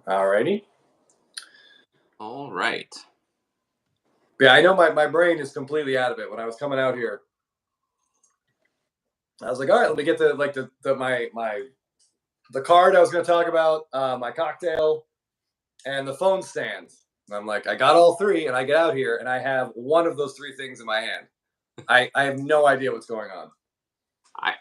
Alrighty. All right. Yeah, I know my brain is completely out of it. When I was coming out here, I was like, all right, let me get the card I was going to talk about, my cocktail, and the phone stand. And I'm like, I got all three, and I get out here, and I have one of those three things in my hand. I have no idea what's going on.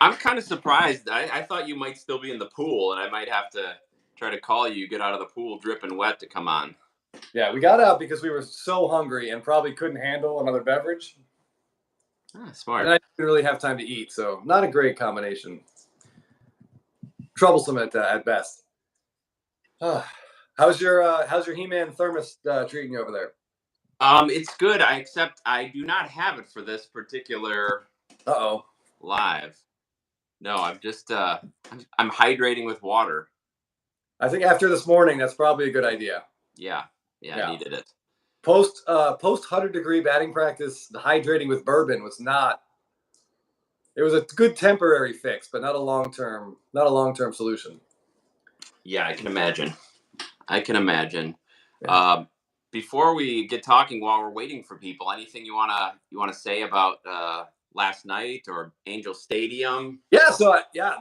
I'm kind of surprised. I thought you might still be in the pool, and I might have to try to call you, get out of the pool dripping wet to come on. Yeah, we got out because we were so hungry and probably couldn't handle another beverage. Smart. And I didn't really have time to eat, so not a great combination. Troublesome at best. How's your He-Man thermos treating you over there? It's good. Except I do not have it for this particular live. No, I'm just I'm hydrating with water. I think after this morning, that's probably a good idea. Yeah. I needed it. Post 100-degree batting practice, the hydrating with bourbon was not. It was a good temporary fix, but not a long-term solution. Yeah, I can imagine. Yeah. Before we get talking, while we're waiting for people, anything you wanna say about last night or Angel Stadium? Yeah,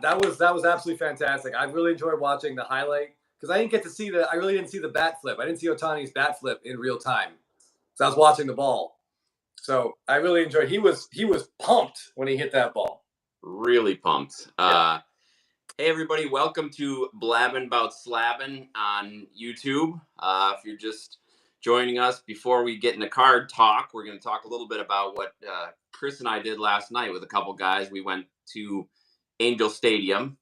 that was absolutely fantastic. I really enjoyed watching the highlight because I really didn't see the bat flip. I didn't see Ohtani's bat flip in real time, so I was watching the ball. So I really enjoyed. He was pumped when he hit that ball. Really pumped. Yeah. Hey everybody, welcome to Blabbin Bout Slabbin on YouTube. If you're just joining us, before we get into card talk, we're going to talk a little bit about what Chris and I did last night with a couple guys. We went to Angel Stadium.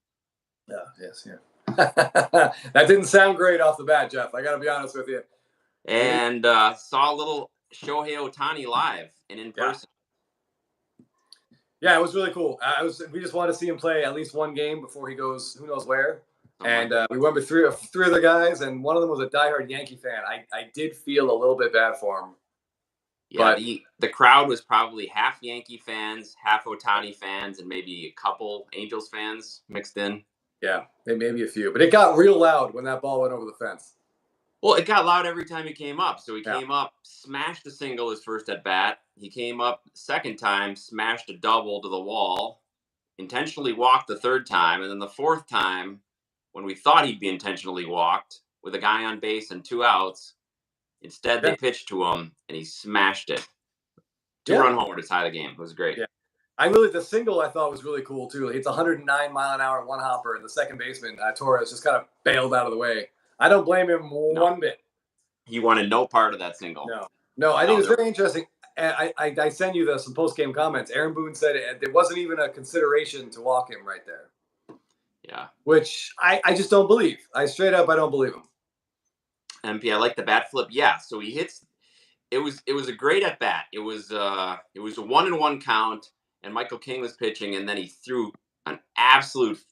That didn't sound great off the bat, Jeff. I got to be honest with you. And saw a little Shohei Ohtani live and in person. Yeah, it was really cool. We just wanted to see him play at least one game before he goes who knows where. And we went with three other guys, and one of them was a diehard Yankee fan. I did feel a little bit bad for him. Yeah, but the crowd was probably half Yankee fans, half Ohtani fans, and maybe a couple Angels fans mixed in. Yeah, maybe a few. But it got real loud when that ball went over the fence. Well, it got loud every time he came up. So he came up, smashed a single his first at bat. He came up second time, smashed a double to the wall, intentionally walked the third time, and then the fourth time, when we thought he'd be intentionally walked with a guy on base and 2 outs, instead they pitched to him and he smashed it. 2-run homer to tie the game. It was great. Yeah. The single I thought was really cool too. It's 109-mile-an-hour one hopper, and the second baseman Torres just kind of bailed out of the way. I don't blame him one bit. He wanted no part of that single. No. I think it was very interesting. I sent you some post-game comments. Aaron Boone said it wasn't even a consideration to walk him right there. Yeah. Which I just don't believe. I don't believe him. MP, I like the bat flip. Yeah. So he hits. It was a great at bat. It was a 1-1 count, and Michael King was pitching, and then he threw an absolute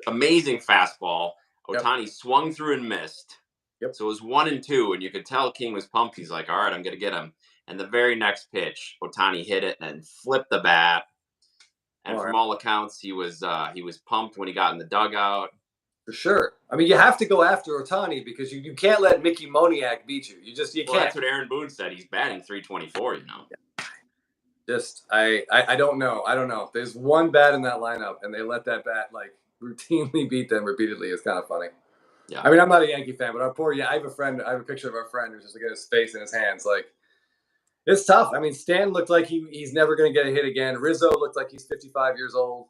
amazing fastball. Ohtani swung through and missed. So it was 1-2, and you could tell King was pumped. He's like, all right, I'm going to get him. And the very next pitch, Ohtani hit it and flipped the bat. And from all accounts, he was pumped when he got in the dugout. For sure. I mean, you have to go after Ohtani because you can't let Mickey Moniak beat you. You can't. That's what Aaron Boone said. He's batting .324, Just I don't know. There's one bat in that lineup, and they let that bat routinely beat them repeatedly. It's kind of funny. Yeah. I mean, I'm not a Yankee fan, but I have a picture of our friend who's just got his face in his hands. It's tough. I mean, Stan looked like he's never going to get a hit again. Rizzo looked like he's 55 years old.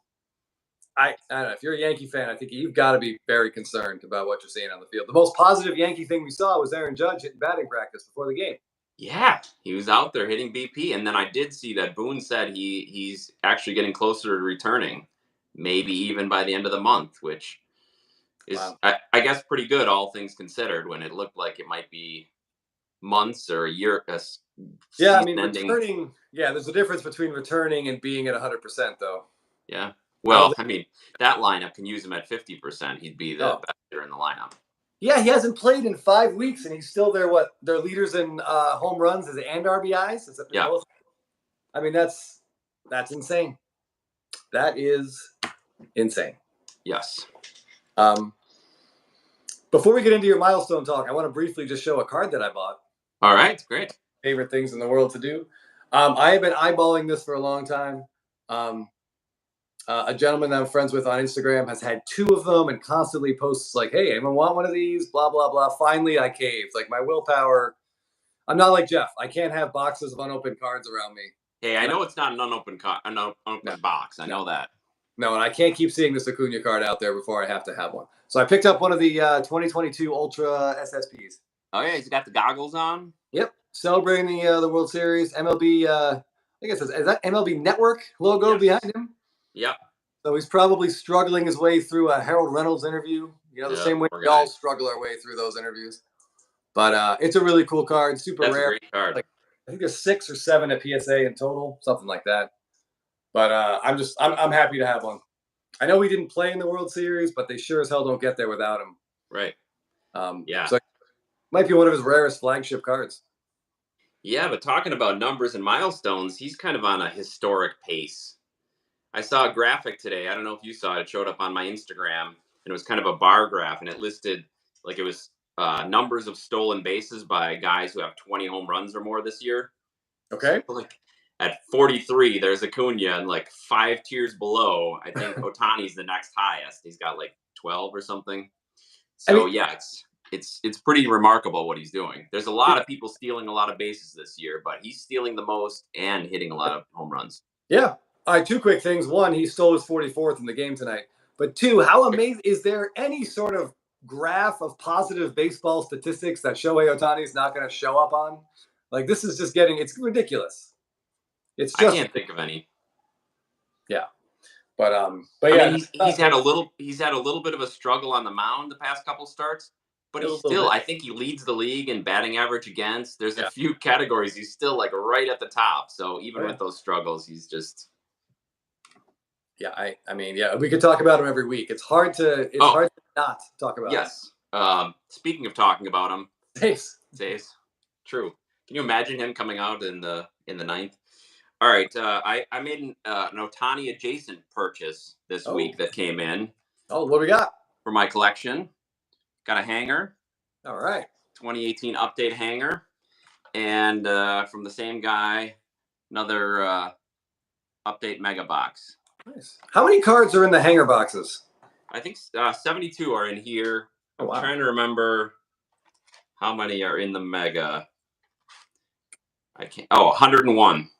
I don't know. If you're a Yankee fan, I think you've got to be very concerned about what you're seeing on the field. The most positive Yankee thing we saw was Aaron Judge hitting batting practice before the game. Yeah, he was out there hitting BP, and then I did see that Boone said he's actually getting closer to returning, maybe even by the end of the month, which is, I guess, pretty good, all things considered, when it looked like it might be months or a year. Yeah, I mean, returning. Yeah, there's a difference between returning and being at 100%, though. Yeah. Well, I mean, that lineup can use him at 50%. He'd be the best hitter in the lineup. Yeah, he hasn't played in 5 weeks, and he's still their leaders in home runs and RBIs. Both. I mean, that's insane. That is insane. Yes. But Before we get into your milestone talk, I want to briefly just show a card that I bought. All right, great. Favorite things in the world to do. I have been eyeballing this for a long time. A gentleman that I'm friends with on Instagram has had 2 of them and constantly posts like, "Hey, anyone want one of these?" Blah blah blah. Finally, I caved. Like my willpower. I'm not like Jeff. I can't have boxes of unopened cards around me. Hey, I know it's not an unopened box. I know that. No, and I can't keep seeing this Acuna card out there before I have to have one. So I picked up one of the 2022 Ultra SSPs. Oh yeah, he's got the goggles on. Yep, celebrating the World Series. MLB, I think it says, is that MLB Network logo behind him? Yep. So he's probably struggling his way through a Harold Reynolds interview. The same way we all struggle our way through those interviews. But it's a really cool card, super rare. A great card. Like, I think there's 6 or 7 at PSA in total, something like that. But I'm happy to have one. I know he didn't play in the World Series, but they sure as hell don't get there without him. Right. Yeah. So might be one of his rarest flagship cards. Yeah, but talking about numbers and milestones, he's kind of on a historic pace. I saw a graphic today. I don't know if you saw it. It showed up on my Instagram, and it was kind of a bar graph, and it listed like it was numbers of stolen bases by guys who have 20 home runs or more this year. Okay. So, like at 43, there's Acuna, and like 5 tiers below, I think Ohtani's the next highest. He's got like 12 or something. So yeah, it's pretty remarkable what he's doing. There's a lot of people stealing a lot of bases this year, but he's stealing the most and hitting a lot of home runs. Yeah. All right, 2 quick things. 1, he stole his 44th in the game tonight. But 2, how amazing is there any sort of graph of positive baseball statistics that Shohei Ohtani is not going to show up on? Like this is just it's ridiculous. It's just I can't think of any. Yeah. But yeah, I mean, he's had a little bit of a struggle on the mound the past couple starts, but he's still, I think he leads the league in batting average against. There's a few categories he's still like right at the top. So even with those struggles, he's just I mean, we could talk about him every week. It's hard to not talk about him. Yes. Speaking of talking about him, saves. True. Can you imagine him coming out in the 9th? All right, I made an Ohtani adjacent purchase this week that came in. Oh, what do we got? For my collection. Got a hanger. All right. 2018 update hanger. And from the same guy, another update mega box. Nice. How many cards are in the hanger boxes? I think 72 are in here. I'm trying to remember how many are in the mega. I can't. 101.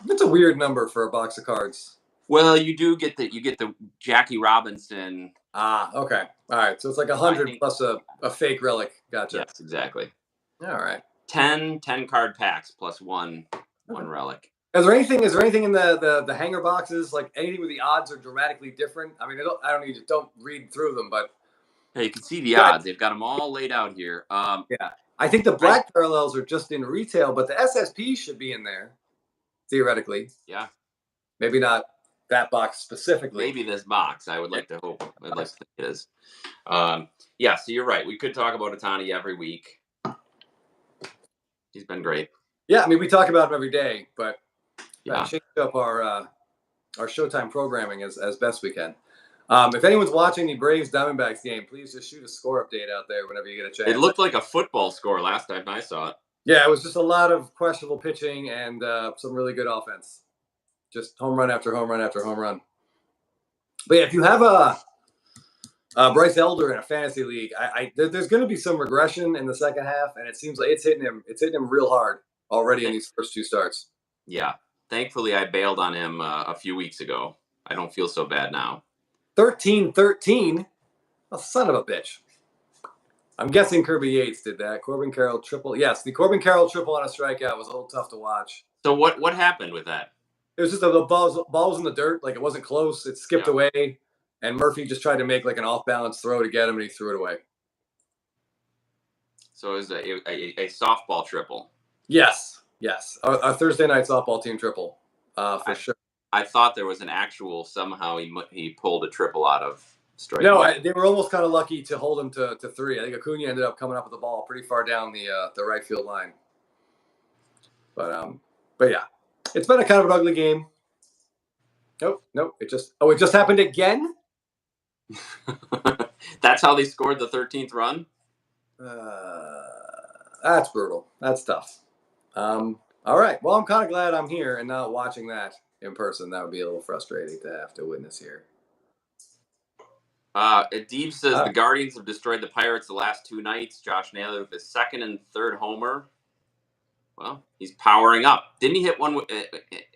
That's a weird number for a box of cards. Well, you get the Jackie Robinson. Okay. All right. So it's like 100 plus a fake relic. Gotcha. Yes, exactly. All right. 10 card packs plus one relic. Is there anything in the hanger boxes, like anything where the odds are dramatically different? I mean, don't read through them, but yeah, you can see the odds. They've got them all laid out here. I think the black parallels are just in retail, but the SSP should be in there. Theoretically. Yeah. Maybe not that box specifically. Maybe this box. I would like to hope. I'd like to think it is. So you're right. We could talk about Ohtani every week. He's been great. Yeah, I mean, we talk about him every day, but change up our Showtime programming as best we can. If anyone's watching the Braves Diamondbacks game, please just shoot a score update out there whenever you get a chance. It looked like a football score last time I saw it. Yeah, it was just a lot of questionable pitching and some really good offense. Just home run after home run after home run. But yeah, if you have a Bryce Elder in a fantasy league, there's going to be some regression in the second half, and it seems like it's hitting him real hard already in these first 2 starts. Yeah, thankfully I bailed on him a few weeks ago. I don't feel so bad now. 13-13, oh, son of a bitch. I'm guessing Kirby Yates did that. Corbin Carroll triple. Yes, the Corbin Carroll triple on a strikeout was a little tough to watch. So what happened with that? It was just the ball was in the dirt. Like it wasn't close. It skipped away, and Murphy just tried to make like an off-balance throw to get him, and he threw it away. So it was a softball triple. Yes. Our Thursday night softball team triple, for sure. I thought there was an actual somehow he pulled a triple out of strike. No, they were almost kind of lucky to hold him to 3. I think Acuna ended up coming up with the ball pretty far down the right field line. But yeah, it's been a kind of an ugly game. Nope. It just happened again. That's how they scored the 13th run? That's brutal. That's tough. All right. Well, I'm kind of glad I'm here and not watching that in person. That would be a little frustrating to have to witness here. Deeb says the Guardians have destroyed the Pirates the last 2 nights. Josh Naylor with his 2nd and 3rd homer. Well, he's powering up. Didn't he hit one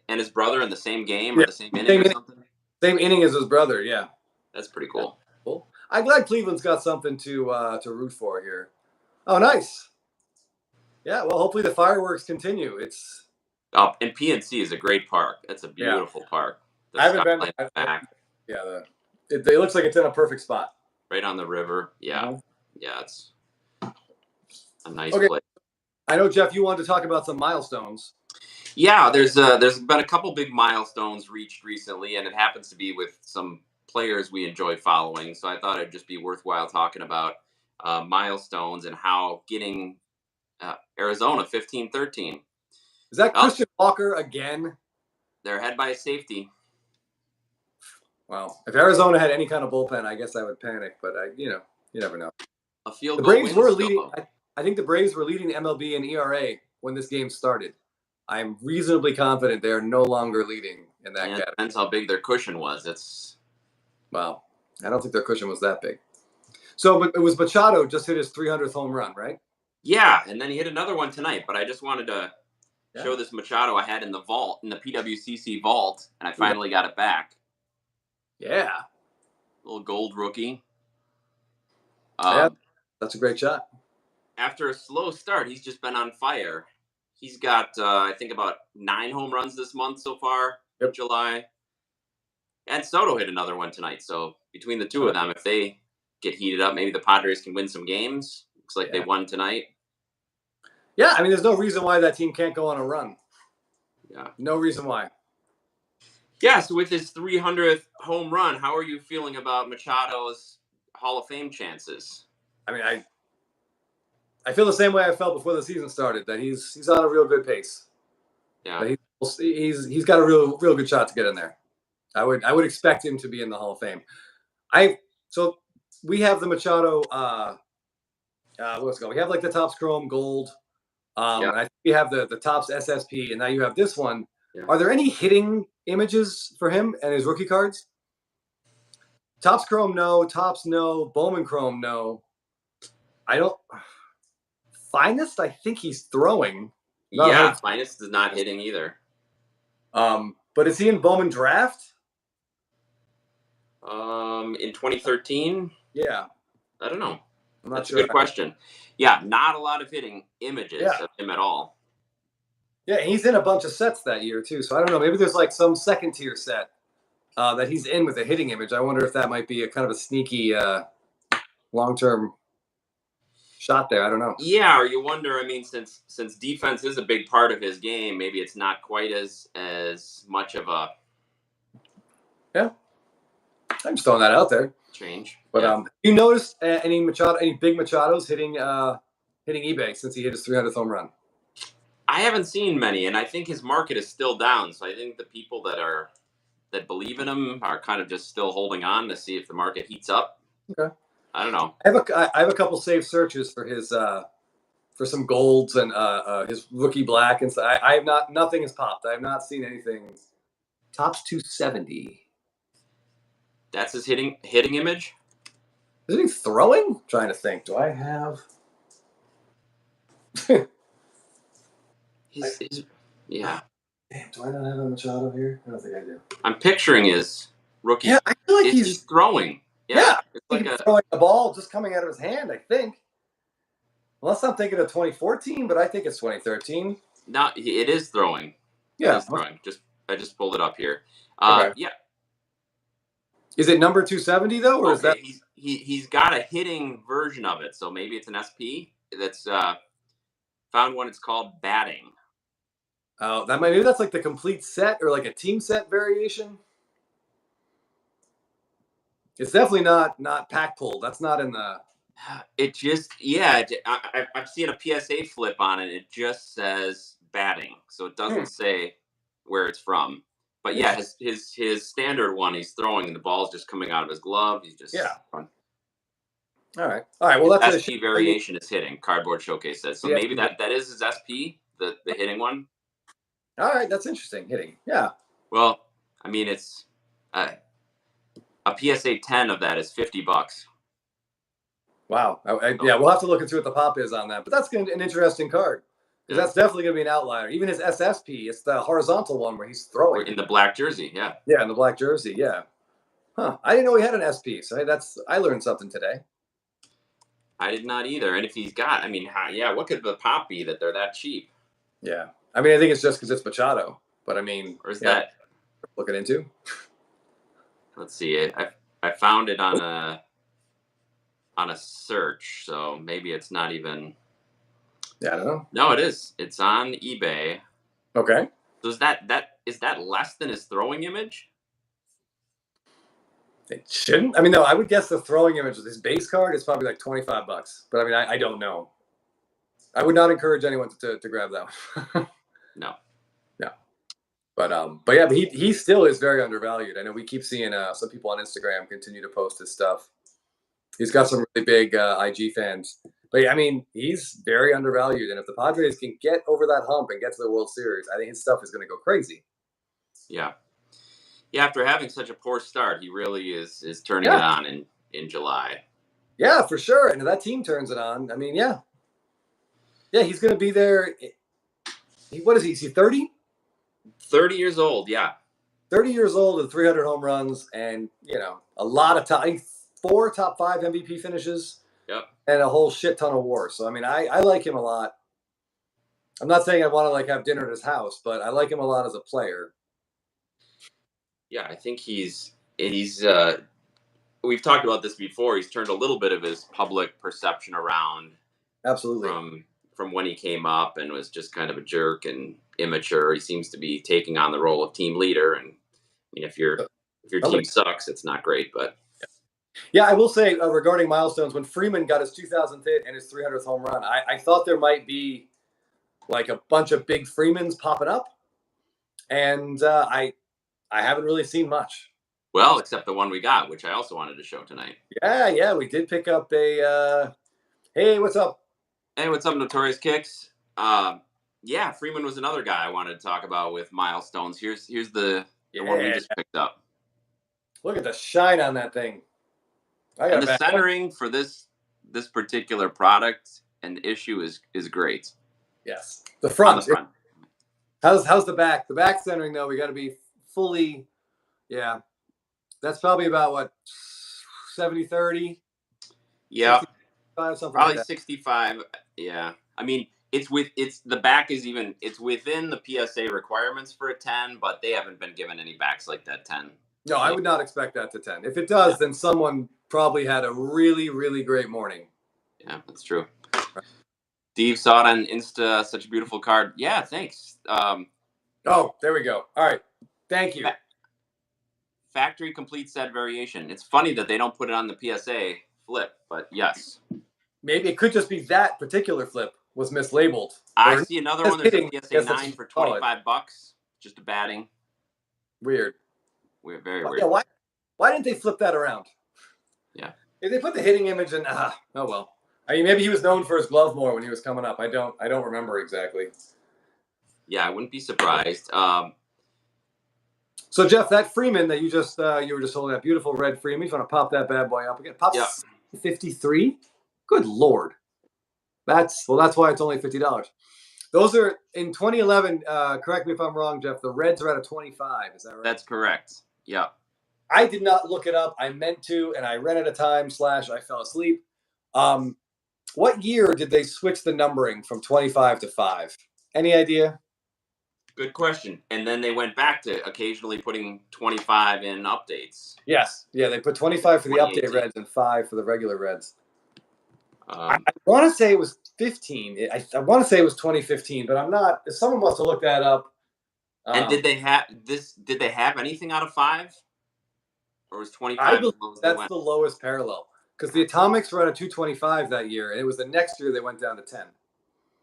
and his brother in the same game or the same inning or something? Same inning as his brother, yeah. That's pretty cool. Cool. I'm glad Cleveland's got something to root for here. Oh, nice. Yeah, well, hopefully the fireworks continue. It's and PNC is a great park. That's a beautiful park. I haven't been back. Yeah, it looks like it's in a perfect spot. Right on the river. Yeah. Yeah, it's a nice place. I know, Jeff, you wanted to talk about some milestones. Yeah, there's been a couple big milestones reached recently, and it happens to be with some players we enjoy following. So I thought it'd just be worthwhile talking about milestones and how getting Arizona 15-13. Is that Christian Walker again? They're ahead by a safety. Well, if Arizona had any kind of bullpen, I guess I would panic. But you never know. A field goal. The Braves were leading. I think the Braves were leading MLB in ERA when this game started. I'm reasonably confident they are no longer leading in that category. Depends how big their cushion was. Well, I don't think their cushion was that big. So it was Machado just hit his 300th home run, right? Yeah, and then he hit another one tonight. But I just wanted to show this Machado I had in the vault, in the PWCC vault, and I finally got it back. Yeah. Little gold rookie. That's a great shot. After a slow start, he's just been on fire. He's got, I think, about 9 home runs this month so far, in July. And Soto hit another one tonight. So between the two of them, if they get heated up, maybe the Padres can win some games. Looks like they won tonight. Yeah, I mean, there's no reason why that team can't go on a run. Yeah. No reason why. Yeah, so with his 300th home run, how are you feeling about Machado's Hall of Fame chances? I mean, I feel the same way I felt before the season started, that he's on a real good pace. Yeah. He's got a real good shot to get in there. I would expect him to be in the Hall of Fame. So we have the Machado let's go. We have like the Topps Chrome Gold. And I think we have the Topps SSP, and now you have this one. Yeah. Are there any hitting images for him and his rookie cards? Topps Chrome, no. Topps, no. Bowman Chrome, no. I don't. Finest, I think he's throwing. Finest is not hitting either. But is he in Bowman Draft? In 2013? Yeah. I don't know. I'm not That's sure. A good question. Yeah, not a lot of hitting images of him at all. Yeah, he's in a bunch of sets that year too. So I don't know. Maybe there's like some second tier set that he's in with a hitting image. I wonder if that might be a kind of a sneaky long-term shot there. I don't know. Yeah, or you wonder, I mean, since defense is a big part of his game, maybe it's not quite as much of a I'm just throwing that out there. Change. But you noticed any big Machados hitting eBay since he hit his 300th home run? I haven't seen many, and I think his market is still down. So I think the people that believe in him are kind of just still holding on to see if the market heats up. Okay. I don't know. I have a couple saved searches for his for some golds and his rookie black and so I have nothing has popped. I have not seen anything. Topps 270. That's his hitting image? Is he throwing? I'm trying to think. Do I have yeah. Damn, do I not have a Machado here? I don't think I do. I'm picturing his rookie. Yeah, I feel like he's throwing. Yeah. It's like throwing the ball just coming out of his hand, I think. Unless I'm thinking of 2014, but I think it's 2013. No, it is throwing. Yeah. It is throwing. I just pulled it up here. Okay. Yeah. Is it number 270 though, or is that he's got a hitting version of it? So maybe it's an SP. That's found one. It's called batting. Oh, maybe that's like the complete set or like a team set variation. It's definitely not pack pull. That's not in the. It just I've seen a PSA flip on it. It just says batting, so it doesn't say where it's from. But yeah, his standard one, he's throwing and the ball's just coming out of his glove. He's just fun. All right. Well, His that's SP variation is hitting. Cardboard Showcase says so. Yeah. Maybe that is his SP, the hitting one. All right, that's interesting. Hitting. Yeah. Well, I mean, it's a PSA 10 of that is $50. Wow. Yeah, we'll have to look and see what the pop is on that. But that's an interesting card because that's definitely going to be an outlier. Even his SSP, it's the horizontal one where he's throwing in the black jersey. Yeah. Yeah, in the black jersey. Yeah. Huh. I didn't know he had an SP. So I learned something today. I did not either. And if he's got, I mean, what could the pop be that they're that cheap? Yeah. I mean, I think it's just because it's Machado. But I mean, or is that looking into? Let's see. I found it on a search, so maybe it's not even. Yeah, I don't know. No, it is. It's on eBay. Okay. So is that less than his throwing image? It shouldn't. I mean, no. I would guess the throwing image of his base card is probably like $25. But I mean, I don't know. I would not encourage anyone to grab that one. No. But yeah, but he still is very undervalued. I know we keep seeing some people on Instagram continue to post his stuff. He's got some really big IG fans. But yeah, I mean, he's very undervalued. And if the Padres can get over that hump and get to the World Series, I think his stuff is going to go crazy. Yeah. Yeah, after having such a poor start, he really is turning it on in July. Yeah, for sure. And if that team turns it on, I mean, yeah. Yeah, he's going to be there. What is he? Is he 30? 30 years old, yeah. 30 years old and 300 home runs and, a lot of 4 top 5 MVP finishes. Yep. And a whole shit ton of WAR. So, I mean, I like him a lot. I'm not saying I want to have dinner at his house, but I like him a lot as a player. Yeah, I think he's we've talked about this before. He's turned a little bit of his public perception around. Absolutely. From when he came up and was just kind of a jerk and immature. He seems to be taking on the role of team leader. And I mean, if your team sucks, it's not great, but. Yeah, I will say regarding Milestones, when Freeman got his 2000th hit and his 300th home run, I thought there might be like a bunch of big Freemans popping up. And I haven't really seen much. Well, except the one we got, which I also wanted to show tonight. Yeah, we did pick up a hey, what's up? Hey, what's up, Notorious Kicks? Yeah, Freeman was another guy I wanted to talk about with Milestones. Here's the one we just picked up. Look at the shine on that thing. And the centering for this particular product and issue is great. Yes, the front. How's the back? The back centering though, we got to be fully. Yeah, that's probably about what 70-30. Yeah, something probably like 65. Yeah, I mean the back is it's within the PSA requirements for a 10, but they haven't been given any backs like that 10. No, I would not expect that to 10. If it does, then someone probably had a really, really great morning. Yeah, that's true. Steve saw it on Insta. Such a beautiful card. Yeah, thanks. Oh, there we go. All right. Thank you. Factory complete set variation. It's funny that they don't put it on the PSA flip, but yes. Maybe it could just be that particular flip was mislabeled. I see another one. There's a PSA 9 for $25. Just a batting. Weird. Very weird. Yeah, why didn't they flip that around? Yeah. If they put the hitting image in, oh well. I mean, maybe he was known for his glove more when he was coming up. I don't remember exactly. Yeah, I wouldn't be surprised. So Jeff, that Freeman that you were just holding, that beautiful red Freeman, you want to pop that bad boy up again? Pop 53. Good Lord. That's why it's only $50. Those are in 2011. Correct me if I'm wrong, Jeff. The Reds are at a 25. Is that right? That's correct. Yeah. I did not look it up. I meant to, and I ran out of time. / I fell asleep. What year did they switch the numbering from 25 to 5? Any idea? Good question. And then they went back to occasionally putting 25 in updates. Yes. Yeah, they put 25 for the update Reds and 5 for the regular Reds. I want to say it was 15. I want to say it was 2015, but I'm not. Someone must have looked that up. And did they have this? Did they have anything out of 5? Or was 25? That's the lowest parallel because the Atomics were at a 225 that year, and it was the next year they went down to 10.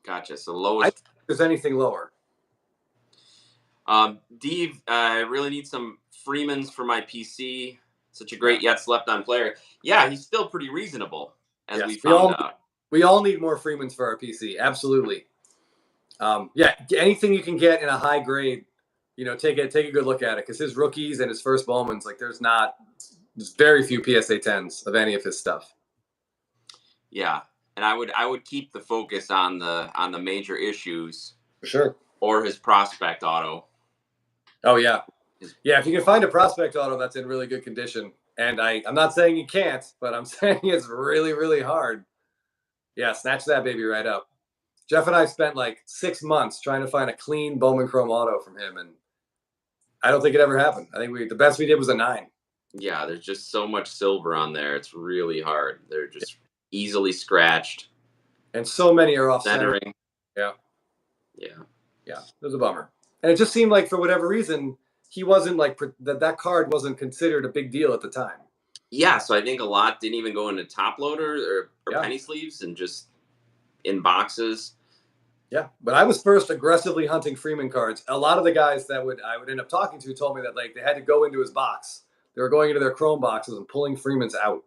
Gotcha. So lowest. I don't think there's anything lower. Dave, I really need some Freemans for my PC. Such a great yet slept on player. Yeah, he's still pretty reasonable. as we found out. We all need more Freemans for our PC. Absolutely. Anything you can get in a high grade, take a good look at it, because his rookies and his first Bowmans, like there's very few PSA 10s of any of his stuff. Yeah, and I would keep the focus on the major issues for sure, or his prospect auto. Oh yeah, if you can find a prospect auto that's in really good condition, and I'm not saying you can't, but I'm saying it's really, really hard. Yeah, snatch that baby right up. Jeff and I spent like 6 months trying to find a clean Bowman Chrome auto from him, and I don't think it ever happened. I think the best we did was a 9. Yeah, there's just so much silver on there. It's really hard. They're just easily scratched. And so many are off centering. Yeah. It was a bummer. And it just seemed like for whatever reason, he wasn't like that card wasn't considered a big deal at the time. Yeah, so I think a lot didn't even go into top loader or penny sleeves and just in boxes. Yeah, but I was first aggressively hunting Freeman cards. A lot of the guys that I would end up talking to told me that like they had to go into his box. They were going into their Chrome boxes and pulling Freemans out.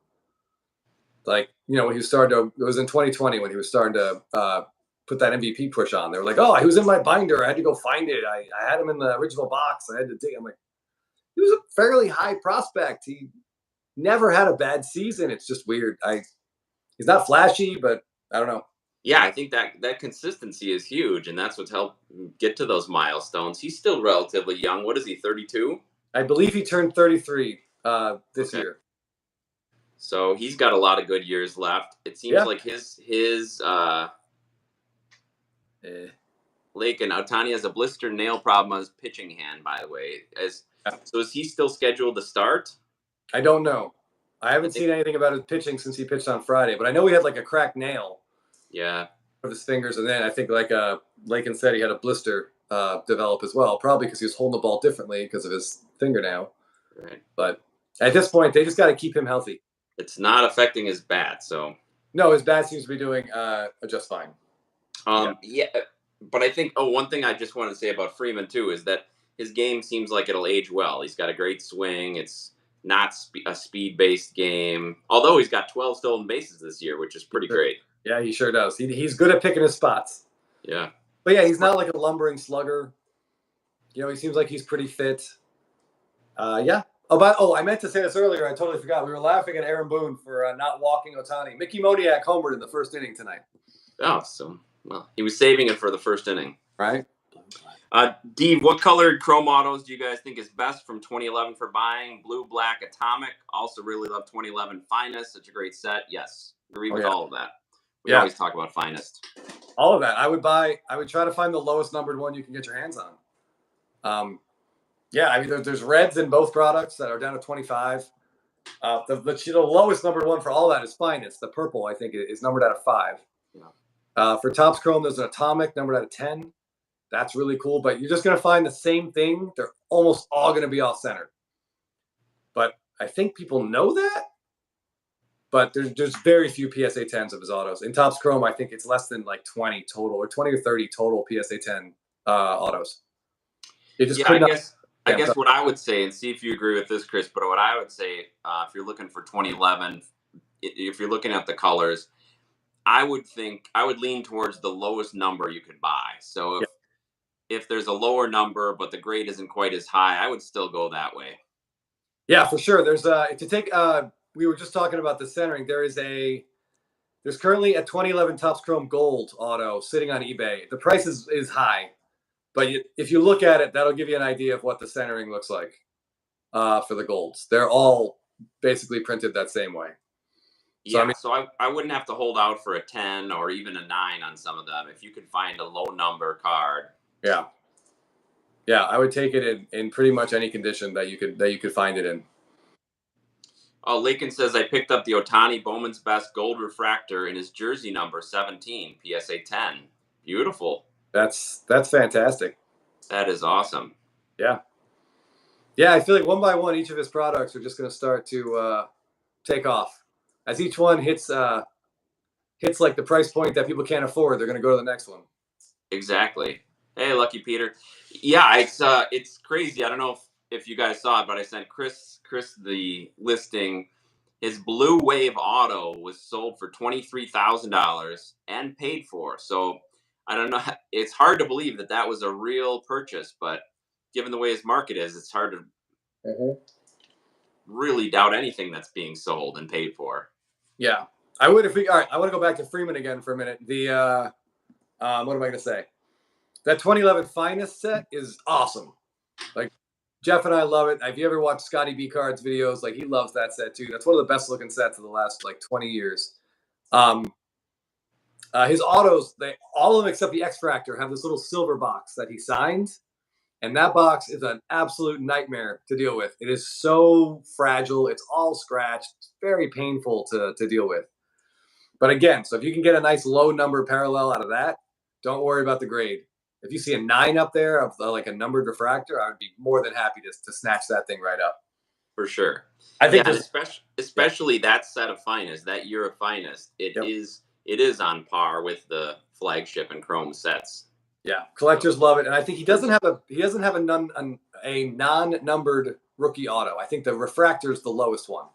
Like, when he was it was in 2020 when he was starting to put that MVP push on. They were like, oh, he was in my binder. I had to go find it. I had him in the original box. I had to dig. I'm like, he was a fairly high prospect. He never had a bad season. It's just weird. He's not flashy, but I don't know. Yeah, I think that consistency is huge, and that's what's helped get to those milestones. He's still relatively young. What is he, 32? I believe he turned 33 this year. So he's got a lot of good years left. It seems like his Lake and Ohtani has a blister nail problem on his pitching hand, by the way. So is he still scheduled to start? I don't know. I haven't seen anything about his pitching since he pitched on Friday, but I know he had like a cracked nail. Yeah. Of his fingers, and then I think like Lakin said, he had a blister develop as well, probably because he was holding the ball differently because of his finger now. Right. But at this point, they just got to keep him healthy. It's not affecting his bat, so. No, his bat seems to be doing just fine. Yeah, but I think one thing I just wanted to say about Freeman too is that his game seems like it'll age well. He's got a great swing. It's not a speed-based game, although he's got 12 stolen bases this year, which is pretty great. Yeah, he sure does. He's good at picking his spots. Yeah. But yeah, he's not like a lumbering slugger. He seems like he's pretty fit. Yeah. I meant to say this earlier. I totally forgot. We were laughing at Aaron Boone for not walking Ohtani. Mickey Moniak homered in the first inning tonight. Oh, well, he was saving it for the first inning. Right. Dave, what colored Chrome autos do you guys think is best from 2011 for buying? Blue, black, atomic. Also really love 2011 Finest. Such a great set. Yes. Agree with all of that. We always talk about Finest. All of that. I would try to find the lowest numbered one you can get your hands on. There's reds in both products that are down to 25. The lowest numbered one for all that is Finest. The purple, I think, is numbered out of 5. Yeah. For Topps Chrome, there's an atomic numbered out of 10. That's really cool, but you're just going to find the same thing. They're almost all going to be off-center. But I think people know that. But there's very few PSA 10s of his autos. In Topps Chrome, I think it's less than like 20 total, or 20 or 30 total PSA 10 autos. I guess what I would say, and see if you agree with this, Chris, but what I would say, if you're looking for 2011, if you're looking at the colors, I would lean towards the lowest number you could buy. So if there's a lower number, but the grade isn't quite as high, I would still go that way. Yeah, for sure. There's we were just talking about the centering. There's currently a 2011 Topps Chrome Gold auto sitting on eBay. The price is high, but if you look at it, that'll give you an idea of what the centering looks like for the golds. They're all basically printed that same way. So I wouldn't have to hold out for a 10 or even a 9 on some of them if you could find a low number card. Yeah. Yeah, I would take it in pretty much any condition that you could find it in. Oh, Lakin says, I picked up the Ohtani Bowman's Best Gold Refractor in his jersey number 17, PSA 10. Beautiful. That's fantastic. That is awesome. Yeah. Yeah, I feel like one by one, each of his products are just going to start to take off. As each one hits like the price point that people can't afford, they're going to go to the next one. Exactly. Hey, Lucky Peter. Yeah, it's crazy. I don't know if you guys saw it, but I sent Chris the listing his Blue Wave auto was sold for $23,000 and paid for. So I don't know. It's hard to believe that that was a real purchase, but given the way his market is, it's hard to really doubt anything that's being sold and paid for. Yeah, I would if we. All right, I want to go back to Freeman again for a minute. The what am I going to say? That 2011 Finest set is awesome. Like Jeff and I love it. If you ever watched Scotty B Card's videos, like he loves that set too. That's one of the best looking sets of the last like 20 years. His autos, all of them except the X Fractor have this little silver box that he signed, and that box is an absolute nightmare to deal with. It is so fragile. It's all scratched. It's very painful to deal with. But again, so if you can get a nice low number parallel out of that, don't worry about the grade. If you see a 9 up there of like a numbered refractor, I would be more than happy to snatch that thing right up. For sure. I think especially that set of Finest, that year of Finest, it is on par with the flagship and chrome sets. Yeah, collectors love it, and I think he doesn't have a non-numbered rookie auto. I think the refractor is the lowest one.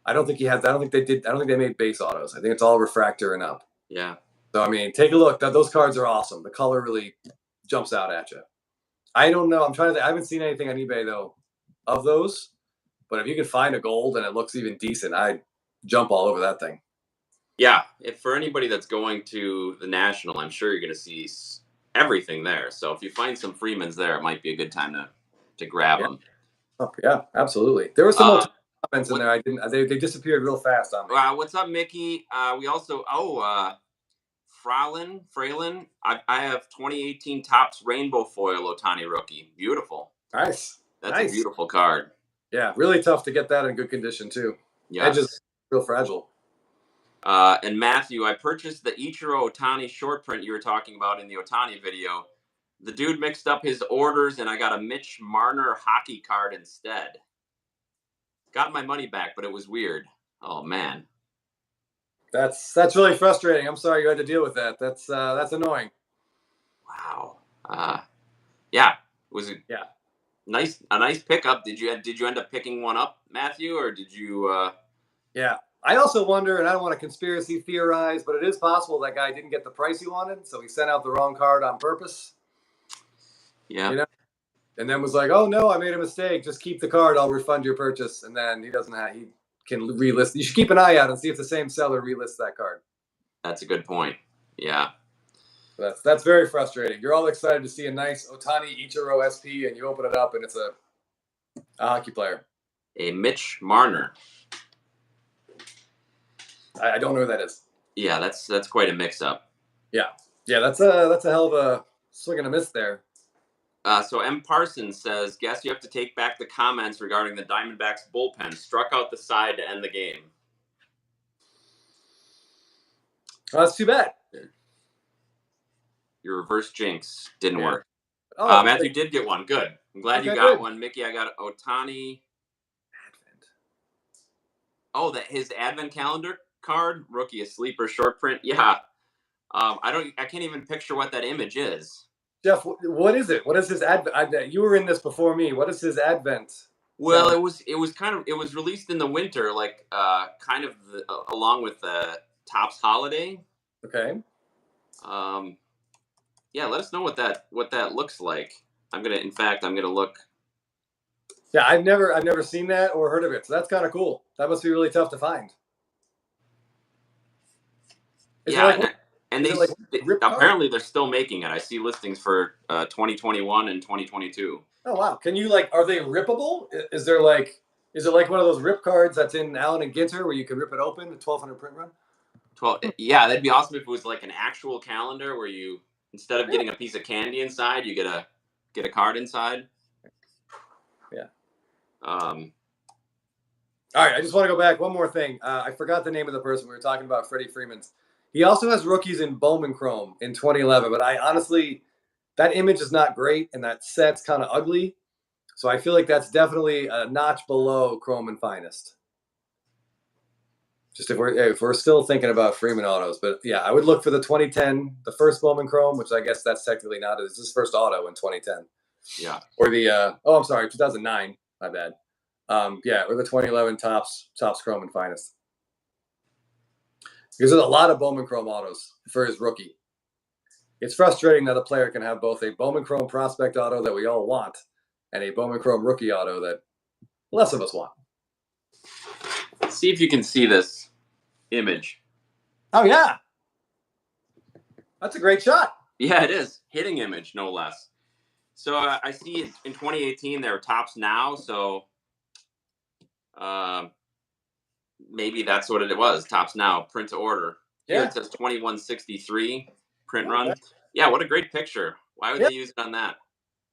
I don't think he has. I don't think they made base autos. I think it's all refractor and up. Yeah. So I mean, take a look. Those cards are awesome. The color really jumps out at you. I don't know. I'm trying to think. I haven't seen anything on eBay though of those. But if you can find a gold and it looks even decent, I'd jump all over that thing. Yeah, if for anybody that's going to the National, I'm sure you're going to see everything there. So if you find some Freemans there, it might be a good time to grab them. Oh, yeah, absolutely. There were some comments in there. They disappeared real fast on me. What's up, Mickey? We also Fralin. I have 2018 Topps Rainbow Foil Ohtani rookie. Beautiful. Nice. That's a beautiful card. Yeah, really tough to get that in good condition too. Yeah, edges real fragile. And Matthew, I purchased the Ichiro Ohtani short print you were talking about in the Ohtani video. The dude mixed up his orders, and I got a Mitch Marner hockey card instead. Got my money back, but it was weird. Oh man, that's really frustrating. I'm sorry you had to deal with that. That's annoying. Wow. Yeah, was it? Yeah. A nice pickup. Did you end up picking one up, Matthew, or did you? Yeah, I also wonder, and I don't want to conspiracy theorize, but it is possible that guy didn't get the price he wanted, so he sent out the wrong card on purpose. Yeah. You know, and then was like, "Oh no, I made a mistake. Just keep the card. I'll refund your purchase." And then he can relist. You should keep an eye out and see if the same seller relists that card. That's a good point. Yeah. That's very frustrating. You're all excited to see a nice Ohtani Ichiro SP, and you open it up, and it's a hockey player. A Mitch Marner. I don't know who that is. Yeah, that's quite a mix-up. Yeah, that's a hell of a swing and a miss there. So M. Parsons says, guess you have to take back the comments regarding the Diamondbacks bullpen. Struck out the side to end the game. Well, that's too bad. Your reverse jinx didn't work. Oh, Matthew did get one. Good. I'm glad you got one. Mickey, I got Ohtani. Advent. Oh, his Advent calendar card, rookie, a sleeper short print. Yeah. I can't even picture what that image is. Jeff, what is it? What is his Advent? You were in this before me. What is his Advent? Well, it was released in the winter, like along with the Topps Holiday. Okay. Yeah, let us know what that looks like. I'm gonna look. Yeah, I've never seen that or heard of it, so that's kind of cool. That must be really tough to find. Apparently they're still making it. I see listings for 2021 and 2022. Oh wow! Can you are they rippable? Is it like one of those rip cards that's in Allen and Ginter where you can rip it open? The 1200 print run. Yeah, that'd be awesome if it was like an actual calendar where you, instead of getting a piece of candy inside, you get a card inside. Yeah. All right, I just want to go back. One more thing. I forgot the name of the person. We were talking about Freddie Freeman's. He also has rookies in Bowman Chrome in 2011, but I honestly, that image is not great, and that set's kind of ugly. So I feel like that's definitely a notch below Chrome and Finest. Just if we're still thinking about Freeman autos, but yeah, I would look for the 2010, the first Bowman Chrome, which I guess that's technically not. It's his first auto in 2010. Yeah. Or the 2009. My bad. Yeah, or the 2011 Topps Chrome and Finest. Because there's a lot of Bowman Chrome autos for his rookie. It's frustrating that a player can have both a Bowman Chrome prospect auto that we all want and a Bowman Chrome rookie auto that less of us want. See if you can see this image. Oh, yeah. That's a great shot. Yeah, it is. Hitting image, no less. So I see in 2018 there are Topps Now, so maybe that's what it was. Topps Now, print to order. Here it says 2163 print run. Yeah, what a great picture. Why would they use it on that?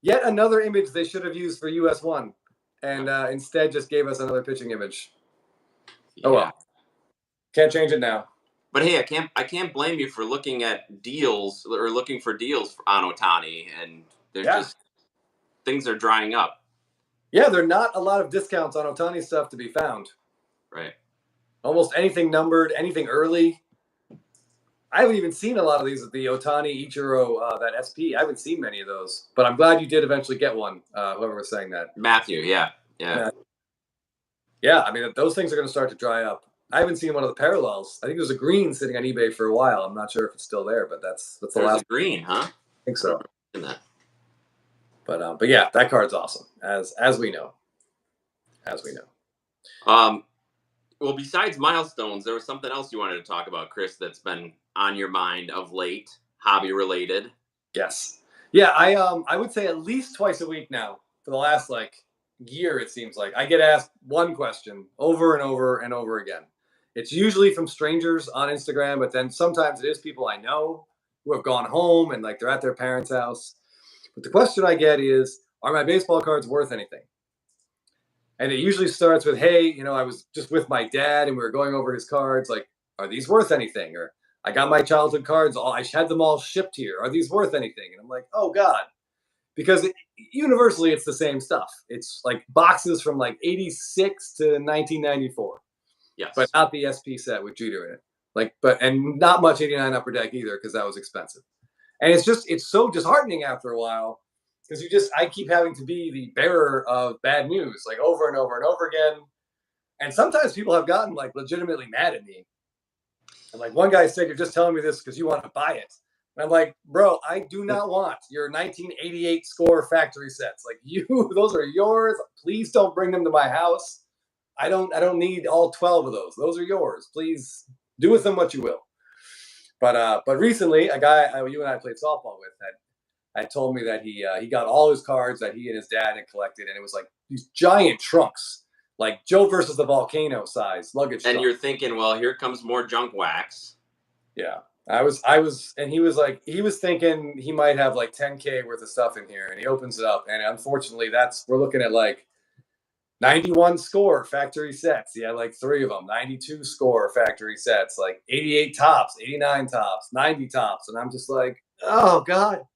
Yet another image they should have used for US1 and instead just gave us another pitching image. Yeah. Oh well. Can't change it now. But hey, I can't blame you for looking at deals or looking for deals on Ohtani, and there's just things are drying up. Yeah, there are not a lot of discounts on Ohtani stuff to be found. Right. Almost anything numbered, anything early. I haven't even seen a lot of these at the Ohtani Ichiro, that SP. I haven't seen many of those, but I'm glad you did eventually get one. Whoever was saying that, Matthew. Yeah. I mean, those things are going to start to dry up. I haven't seen one of the parallels. I think there's a green sitting on eBay for a while. I'm not sure if it's still there, but that's the last. A green, huh? I think so. But yeah, that card's awesome, as we know. Well, besides Milestones, there was something else you wanted to talk about, Chris, that's been on your mind of late, hobby related. Yes. Yeah, I would say at least twice a week now for the last year, it seems like. I get asked one question over and over and over again. It's usually from strangers on Instagram, but then sometimes it is people I know who have gone home and they're at their parents' house. But the question I get is, are my baseball cards worth anything? And it usually starts with, hey, I was just with my dad and we were going over his cards. Are these worth anything? Or I got my childhood cards. I had them all shipped here. Are these worth anything? And I'm like, oh, God. Because universally, it's the same stuff. It's boxes from 86 to 1994. Yes. But not the SP set with Jeter in it. And not much 89 Upper Deck either, because that was expensive. And it's so disheartening after a while, because I keep having to be the bearer of bad news, over and over and over again. And sometimes people have gotten legitimately mad at me. And one guy said, you're just telling me this because you want to buy it. And I'm like, bro, I do not want your 1988 score factory sets. Those are yours. Please don't bring them to my house. I don't need all 12 of those. Those are yours. Please do with them what you will. But recently, a guy you and I played softball with had told me that he got all his cards that he and his dad had collected, and it was these giant trunks, Joe versus the Volcano size luggage. And trunk. You're thinking, well, here comes more junk wax. Yeah, I was, and he was thinking he might have 10K worth of stuff in here, and he opens it up, and unfortunately, we're looking at 91 score factory sets. He had 3 of them. 92 score factory sets. 88 tops, 89 tops, 90 tops, and I'm just oh God.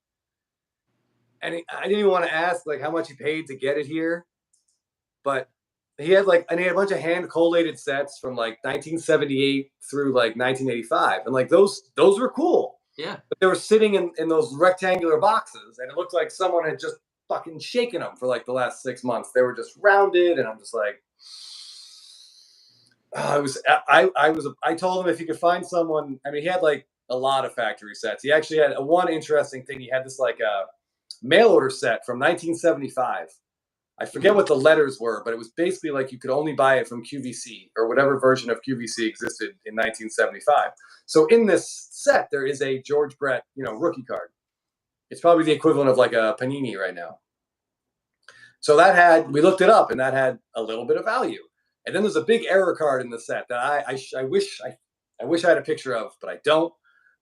And I didn't even want to ask how much he paid to get it here, but he had and he had a bunch of hand collated sets from 1978 through 1985, and those were cool. Yeah, but they were sitting in those rectangular boxes, and it looked like someone had just fucking shaken them for the last 6 months. They were just rounded, and I'm just I told him if he could find someone. I mean, he had a lot of factory sets. He actually had one interesting thing. He had this mail order set from 1975. I forget what the letters were, but it was basically you could only buy it from QVC or whatever version of QVC existed in 1975. So in this set, there is a George Brett, rookie card. It's probably the equivalent of a Panini right now. So we looked it up, and that had a little bit of value. And then there's a big error card in the set that I wish I had a picture of, but I don't.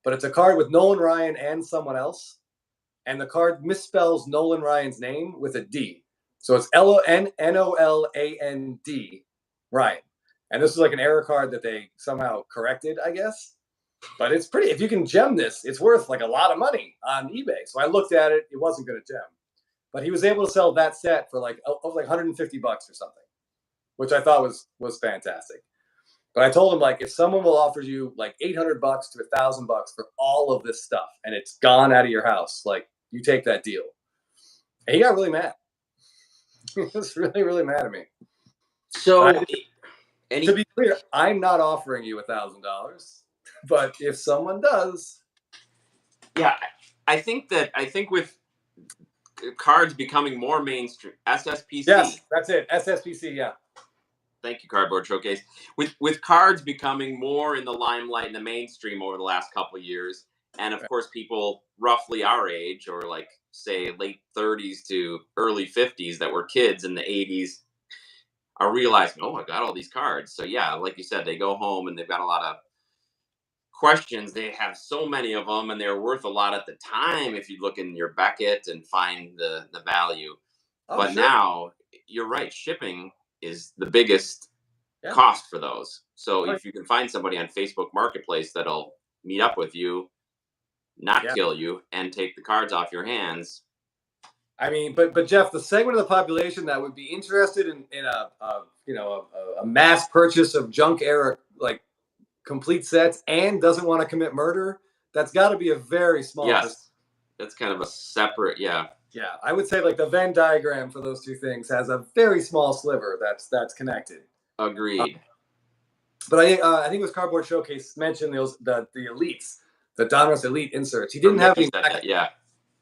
But it's a card with Nolan Ryan and someone else. And the card misspells Nolan Ryan's name with a D. So it's Noland, Ryan. And this is an error card that they somehow corrected, I guess. But it's pretty. If you can gem this, it's worth a lot of money on eBay. So I looked at it. It wasn't going to gem. But he was able to sell that set for $150 or something, which I thought was fantastic. But I told him if someone will offer you $800 to $1,000 for all of this stuff and it's gone out of your house, you take that deal. And he got really mad. He was really, really mad at me. So, to be clear, I'm not offering you $1,000, but if someone does, yeah, I think with cards becoming more mainstream, SSPC. Yes, that's it. SSPC, yeah. Thank you, Cardboard Showcase. With cards becoming more in the limelight in the mainstream over the last couple of years, and of course, people roughly our age, or like say late 30s to early 50s that were kids in the 80s, are realizing, oh, I got all these cards. So yeah, like you said, they go home and they've got a lot of questions. They have so many of them, and they're worth a lot at the time if you look in your Beckett and find the value. But sure. now you're right, shipping is the biggest cost for those. So if you can find somebody on Facebook Marketplace that'll meet up with you, not kill you, and take the cards off your hands. I mean, but Jeff, the segment of the population that would be interested in a mass purchase of junk era like complete sets and doesn't want to commit murder, that's got to be a very small. Yes, that's kind of a separate. Yeah, I would say like the Venn diagram for those two things has a very small sliver that's connected. Agreed. But I think it was Cardboard Showcase mentioned the elites, the Donruss Elite inserts. He didn't have any.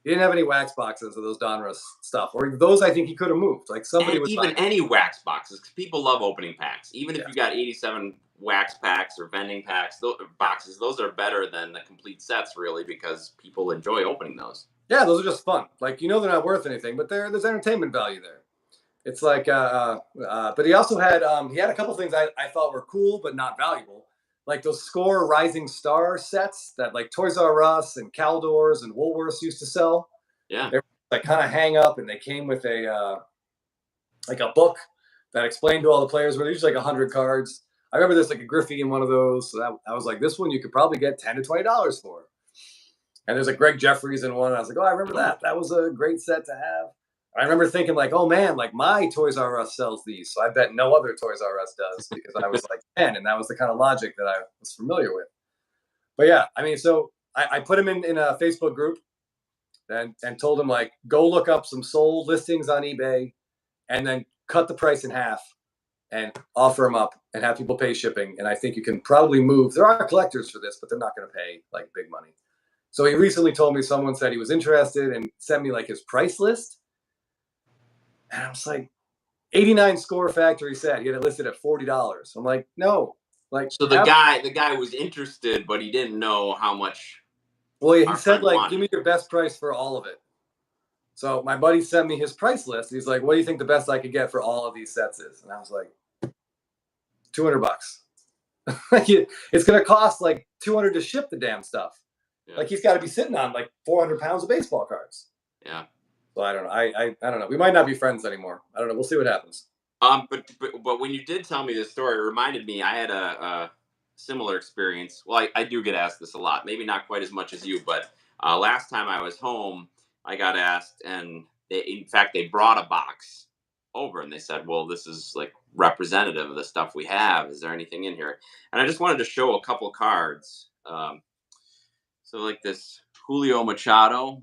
He didn't have any wax boxes of those Donruss stuff, or those I think he could have moved. Like somebody would even any wax boxes, because people love opening packs. Even if you got 87 wax packs or vending packs, boxes, those are better than the complete sets, really, because people enjoy opening those. Yeah, those are just fun. Like, they're not worth anything, but there's entertainment value there. It's like, but he also had a couple things I thought were cool but not valuable, like those Score Rising Star sets that like Toys R Us and Caldors and Woolworths used to sell. Yeah, they're like kind of hang up, and they came with a like a book that explained to all the players. Where usually like 100 cards. I remember there's like a Griffey in one of those. So I was like, this one you could probably get $10 to $20 for. And there's a Greg Jeffries in one. I was like, oh, I remember that. That was a great set to have. I remember thinking like, oh man, like my Toys R Us sells these, so I bet no other Toys R Us does, because I was like 10, and that was the kind of logic that I was familiar with. But yeah, I mean, so I put him in a Facebook group and told him like, go look up some sold listings on eBay, and then cut the price in half and offer them up and have people pay shipping. And I think you can probably move. There are collectors for this, but they're not going to pay like big money. So he recently told me someone said he was interested and sent me like his price list. And I was like, 89 Score Factory set. He had it listed at $40. I'm like, no. Like, so the guy was interested, but he didn't know how much. Well, he said like, give me your best price for all of it. So my buddy sent me his price list. He's like, what do you think the best I could get for all of these sets is? And I was like, $200. It's going to cost like $200 to ship the damn stuff. Yeah. Like he's got to be sitting on like 400 pounds of baseball cards. Yeah. So I don't know. I don't know. We might not be friends anymore. I don't know. We'll see what happens. But when you did tell me this story, it reminded me I had a similar experience. Well, I do get asked this a lot. Maybe not quite as much as you, but last time I was home, I got asked, and in fact, they brought a box over, and they said, well, this is like representative of the stuff we have. Is there anything in here? And I just wanted to show a couple cards. So like this Julio Machado.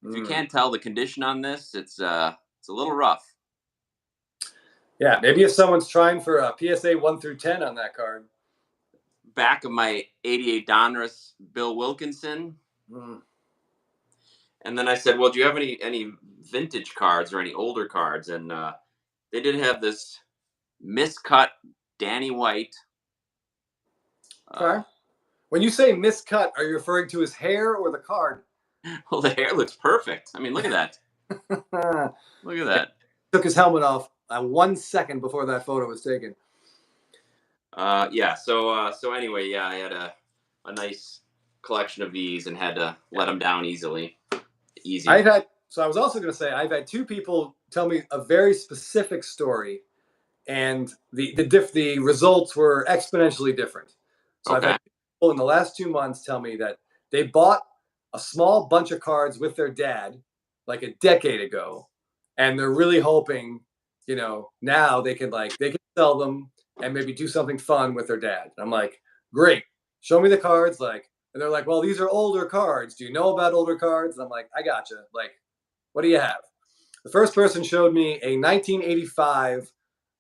If you can't tell the condition on this, it's a little rough. Yeah, maybe if someone's trying for a PSA 1 through 10 on that card. Back of my 88 Donruss Bill Wilkinson. And then I said, well, do you have any vintage cards or any older cards? And they did have this miscut Danny White. Okay. When you say miscut, are you referring to his hair or the card? Well, the hair looks perfect. I mean, look at that. Look at that. He took his helmet off 1 second before that photo was taken. Yeah. So anyway, yeah, I had a nice collection of these and had to let them down easily. Easy. So I was also going to say I've had two people tell me a very specific story, and the results were exponentially different. So I've had people in the last 2 months tell me that they bought a small bunch of cards with their dad like a decade ago, and they're really hoping, now they can sell them and maybe do something fun with their dad. And I'm like, great, show me the cards. And they're like, well, these are older cards. Do you know about older cards? And I'm like, I gotcha. Like, what do you have? The first person showed me a 1985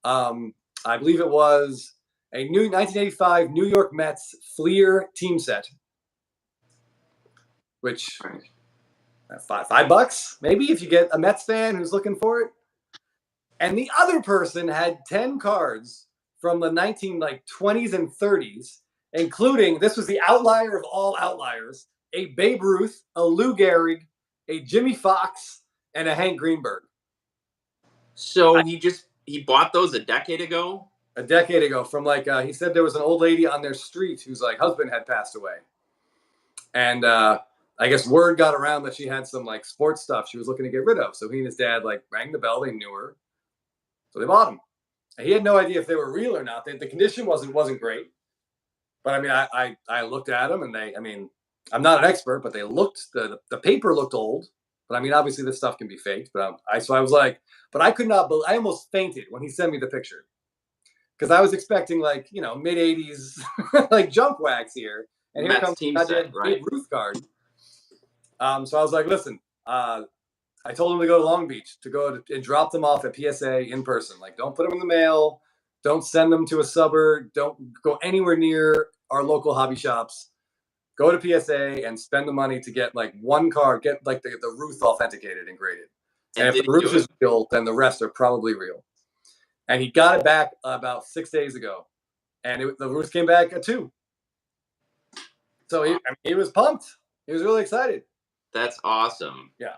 I believe it was a new 1985 New York Mets Fleer team set, which $5 maybe if you get a Mets fan who's looking for it. And the other person had 10 cards from the 20s and 30s, including, this was the outlier of all outliers, a Babe Ruth, a Lou Gehrig, a Jimmy Fox, and a Hank Greenberg. So he bought those a decade ago? A decade ago from he said there was an old lady on their street whose husband had passed away. And I guess word got around that she had some sports stuff she was looking to get rid of. So he and his dad rang the bell. They knew her. So they bought them. And he had no idea if they were real or not. The condition wasn't great. But I mean, I looked at them and I'm not an expert, but they looked, the paper looked old. But I mean, obviously this stuff can be faked. But so I was but I could not believe, I almost fainted when he sent me the picture. Because I was expecting mid 80s junk wax here. And here comes team set, right? Ruth card. So I was like, listen, I told him to go to Long Beach to go and drop them off at PSA in person. Don't put them in the mail. Don't send them to a suburb. Don't go anywhere near our local hobby shops. Go to PSA and spend the money to get one card, get the Ruth authenticated and graded. And if the Ruth is real, then the rest are probably real. And he got it back about 6 days ago. And the Ruth came back at 2. So he was pumped. He was really excited. That's awesome. Yeah.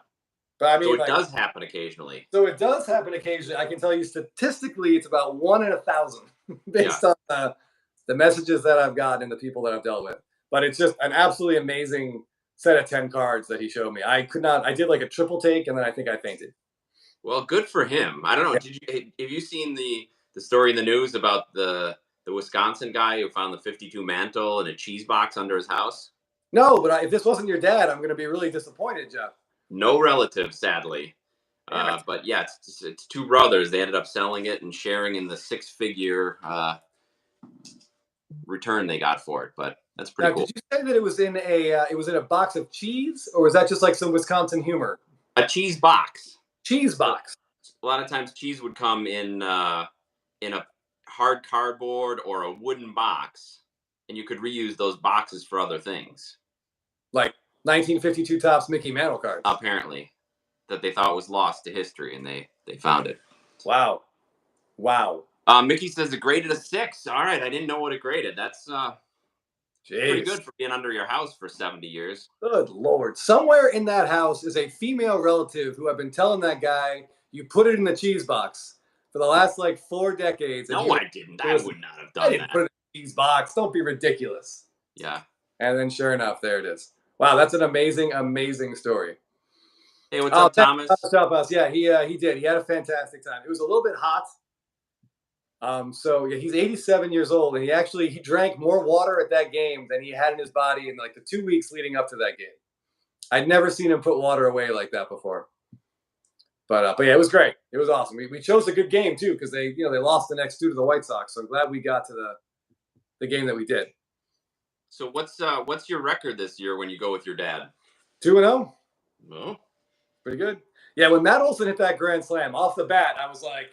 But I mean, so it does happen occasionally. So it does happen occasionally. I can tell you statistically, it's about 1 in 1,000 based on the messages that I've gotten and the people that I've dealt with. But it's just an absolutely amazing set of 10 cards that he showed me. I did a triple take, and then I think I fainted. Well, good for him. I don't know. Yeah. Have you seen the story in the news about the Wisconsin guy who found the 52 mantle in a cheese box under his house? No, but if this wasn't your dad, I'm going to be really disappointed, Jeff. No relatives, sadly. But yeah, it's 2 brothers. They ended up selling it and sharing in the 6-figure return they got for it. But that's pretty cool. Did you say that it was in a box of cheese, or was that just some Wisconsin humor? A cheese box. Cheese box. A lot of times, cheese would come in a hard cardboard or a wooden box, and you could reuse those boxes for other things. 1952 Topps Mickey Mantle cards. Apparently, that they thought was lost to history, and they found it. Wow. Mickey says it graded a 6. All right, I didn't know what it graded. That's pretty good for being under your house for 70 years. Good Lord. Somewhere in that house is a female relative who I've been telling that guy, you put it in the cheese box for the last 4 decades. No, I didn't. I would not have done that. I didn't put it in the cheese box. Don't be ridiculous. Yeah. And then sure enough, there it is. Wow, that's an amazing, amazing story. Hey, what's up, Thomas? Yeah, he did. He had a fantastic time. It was a little bit hot. So yeah, he's 87 years old, and he drank more water at that game than he had in his body in the 2 weeks leading up to that game. I'd never seen him put water away like that before. But yeah, it was great. It was awesome. We chose a good game too because they lost the next 2 to the White Sox. So I'm glad we got to the game that we did. So what's your record this year when you go with your dad? 2-0. No. Pretty good. Yeah, when Matt Olson hit that grand slam off the bat, I was like,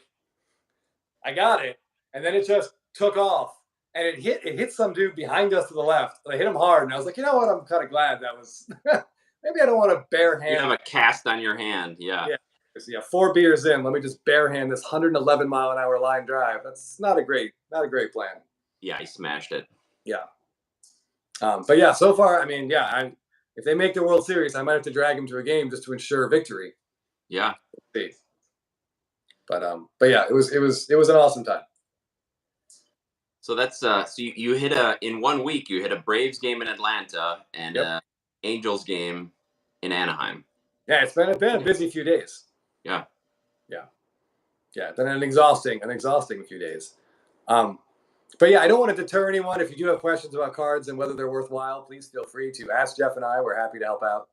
I got it. And then it just took off. And it hit some dude behind us to the left. I hit him hard. And I was like, you know what? I'm kind of glad that was maybe I don't want to bare hand. You have a cast on your hand. Yeah. Yeah, 4 beers in. Let me just bare hand this 111 mile an hour line drive. That's not a great plan. Yeah, he smashed it. Yeah. But yeah, so far, I mean, yeah, if they make the World Series, I might have to drag him to a game just to ensure victory. Yeah. But yeah, it was an awesome time. So that's so you hit in 1 week you hit a Braves game in Atlanta and a Angels game in Anaheim. Yeah, it's been a busy few days. Yeah. Then an exhausting few days. But yeah, I don't want to deter anyone. If you do have questions about cards and whether they're worthwhile, please feel free to ask Jeff and I. We're happy to help out.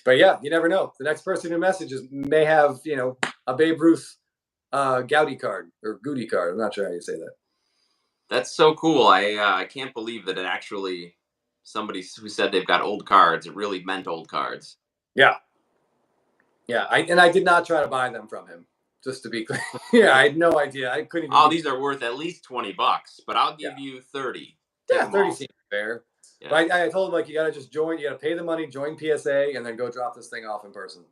But yeah, you never know. The next person who messages may have, a Babe Ruth Gouty card or Goody card. I'm not sure how you say that. That's so cool. I can't believe that it actually somebody who said they've got old cards. It really meant old cards. Yeah. I did not try to buy them from him. just to be clear. Yeah, I had no idea. I couldn't even. Oh, these are worth at least $20, but I'll give you 30. Yeah, 30 seems fair. Yeah. But I told him, like, you got to just join. You got to pay the money, join PSA, and then go drop this thing off in person.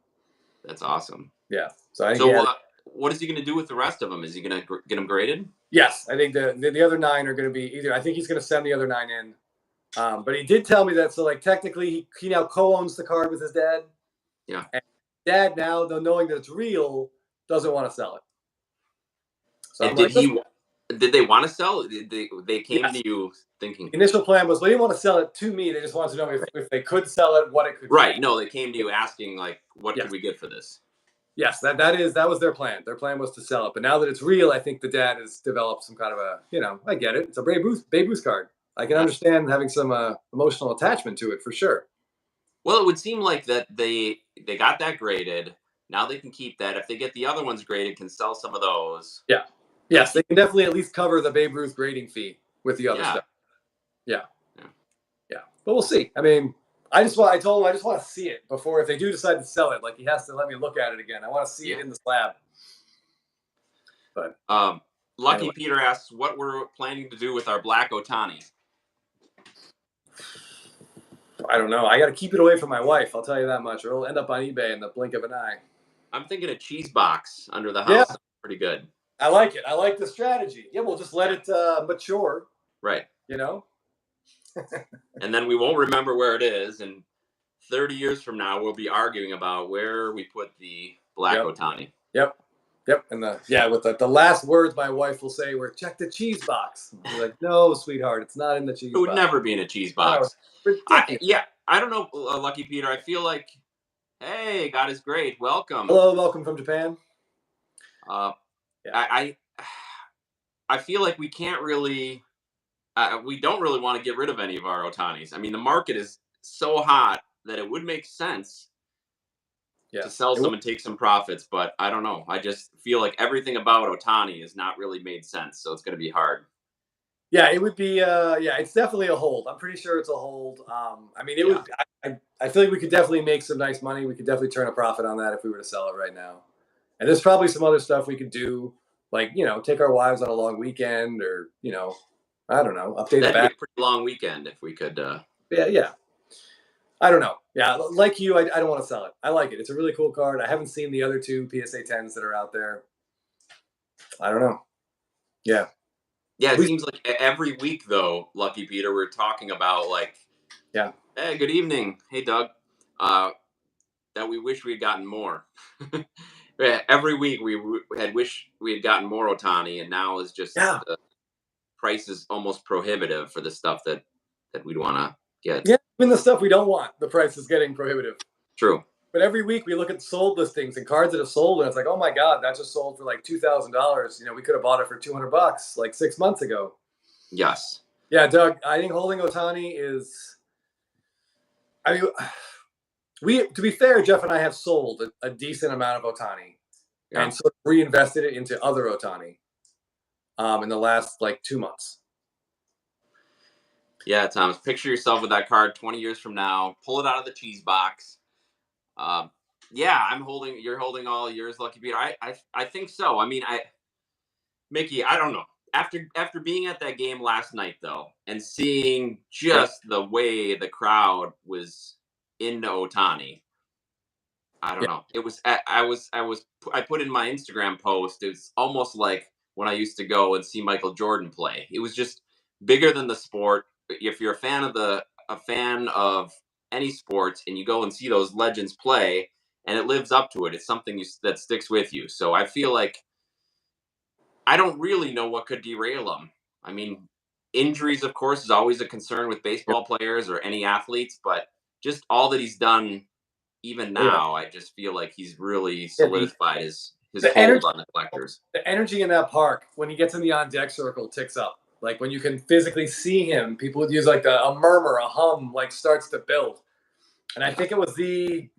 That's awesome. Yeah. So what is he going to do with the rest of them? Is he going to get them graded? Yes, I think the other 9 are going to be either. I think he's going to send the other 9 in. But he did tell me that, so like technically he now co-owns the card with his dad. Yeah. And dad now, though, knowing that it's real, doesn't want to sell it. So and did they want to sell it? They came to you thinking. The initial plan was, well, they didn't want to sell it to me. They just wanted to know if they could sell it, what it could. Right. No, they came to you asking, like, what could we get for this? Yes, that was their plan. Their plan was to sell it. But now that it's real, I think the dad has developed some kind of a, I get it. It's a Babe Ruth card. I can understand having some emotional attachment to it for sure. Well, it would seem like that they got that graded. Now they can keep that. If they get the other ones graded, can sell some of those. Yeah. Yes, they can definitely at least cover the Babe Ruth grading fee with the other stuff. Yeah. But we'll see. I mean, I told him I just want to see it before, if they do decide to sell it, like, he has to let me look at it again. I want to see it in the slab. But Lucky Peter asks what we're planning to do with our black Ohtani. I don't know. I got to keep it away from my wife. I'll tell you that much, or it'll end up on eBay in the blink of an eye. I'm thinking a cheese box under the house. Yeah. Pretty good. I like it. I like the strategy. Yeah, we'll just let it mature. Right. And then we won't remember where it is, and 30 years from now we'll be arguing about where we put the black Ohtani. Yep. And with the last words my wife will say were, check the cheese box. I'll be like, no, sweetheart, it's not in the cheese box. It would never be in a cheese box. I don't know, Lucky Peter. I feel like, hey, God is great. Welcome. Hello, welcome from Japan. I feel like we can't really, we don't really want to get rid of any of our Ohtanis. I mean, the market is so hot that it would make sense to sell some and take some profits, but I don't know. I just feel like everything about Ohtani has not really made sense, so it's going to be hard. Yeah, it would be. It's definitely a hold. I'm pretty sure it's a hold. I mean, it would. I feel like we could definitely make some nice money. We could definitely turn a profit on that if we were to sell it right now. And there's probably some other stuff we could do, like, take our wives on a long weekend, or I don't know, update. That'd be a pretty long weekend if we could. Yeah. I don't know. Yeah, like you, I don't want to sell it. I like it. It's a really cool card. I haven't seen the other 2 PSA 10s that are out there. I don't know. Yeah. Yeah, it seems like every week, though, Lucky Peter, we're talking about, like, hey, good evening. Hey, Doug. That we wish we had gotten more. Every week we had wished we had gotten more Ohtani, and now is just the price is almost prohibitive for the stuff that we'd want to get. Yeah, even the stuff we don't want, the price is getting prohibitive. True. But every week we look at sold listings and cards that have sold, and it's like, oh my God, that just sold for like $2,000. We could have bought it for $200 like 6 months ago. Yes. Yeah, Doug, I think holding Ohtani is. I mean, to be fair, Jeff and I have sold a decent amount of Ohtani, and sort of reinvested it into other Ohtani in the last 2 months. Yeah, Thomas, picture yourself with that card 20 years from now. Pull it out of the cheese box. You're holding all yours, Lucky Peter. I think so. I mean, Mickey, I don't know. After being at that game last night, though, and seeing just the way the crowd was into Ohtani, I don't know. It was I put in my Instagram post. It's almost like when I used to go and see Michael Jordan play. It was just bigger than the sport. If you're a fan of any sports and you go and see those legends play and it lives up to it, it's something that sticks with you. So I feel like I don't really know what could derail him. I mean, injuries, of course, is always a concern with baseball players or any athletes, but just all that he's done, even now, I just feel like he's really solidified his hold on the collectors. The energy in that park when he gets in the on deck circle ticks up. Like when you can physically see him, people would use like a murmur, a hum, starts to build. And I think it was the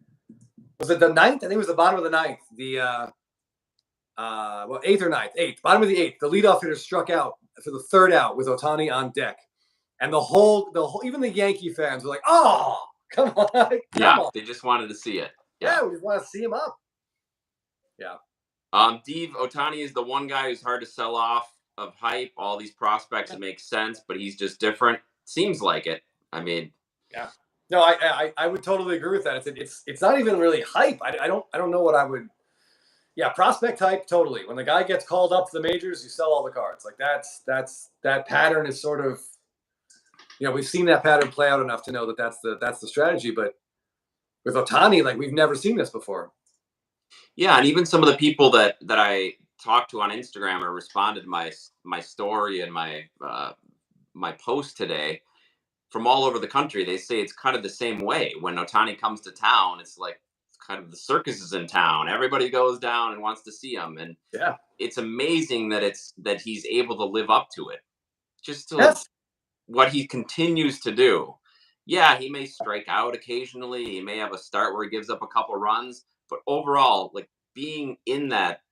9th? I think it was the bottom of the 9th. The 8th or 9th? 8th. Bottom of the 8th. The leadoff hitter struck out for the 3rd out with Ohtani on deck. And the whole even the Yankee fans were like, oh, come on. Come on. They just wanted to see it. Yeah, we just want to see him up. Yeah. Dave Otani is the one guy who's hard to sell off of hype. All these prospects, it makes sense, but he's just different. Seems like it. I mean, yeah. No, I would totally agree with that. It's not even really hype. I don't know what I would. Yeah, prospect hype, totally. When the guy gets called up to the majors, you sell all the cards. Like that pattern is sort of, we've seen that pattern play out enough to know that that's the strategy. But with Otani, like we've never seen this before. Yeah, and even some of the people that I talked to on Instagram or responded to my story and my my post today from all over the country, they say it's kind of the same way. When Otani comes to town, it's like kind of the circus is in town. Everybody goes down and wants to see him, and yeah, it's amazing that he's able to live up to it. Just to yes. what he continues to do. Yeah, he may strike out occasionally. He may have a start where he gives up a couple runs, but overall, like being in that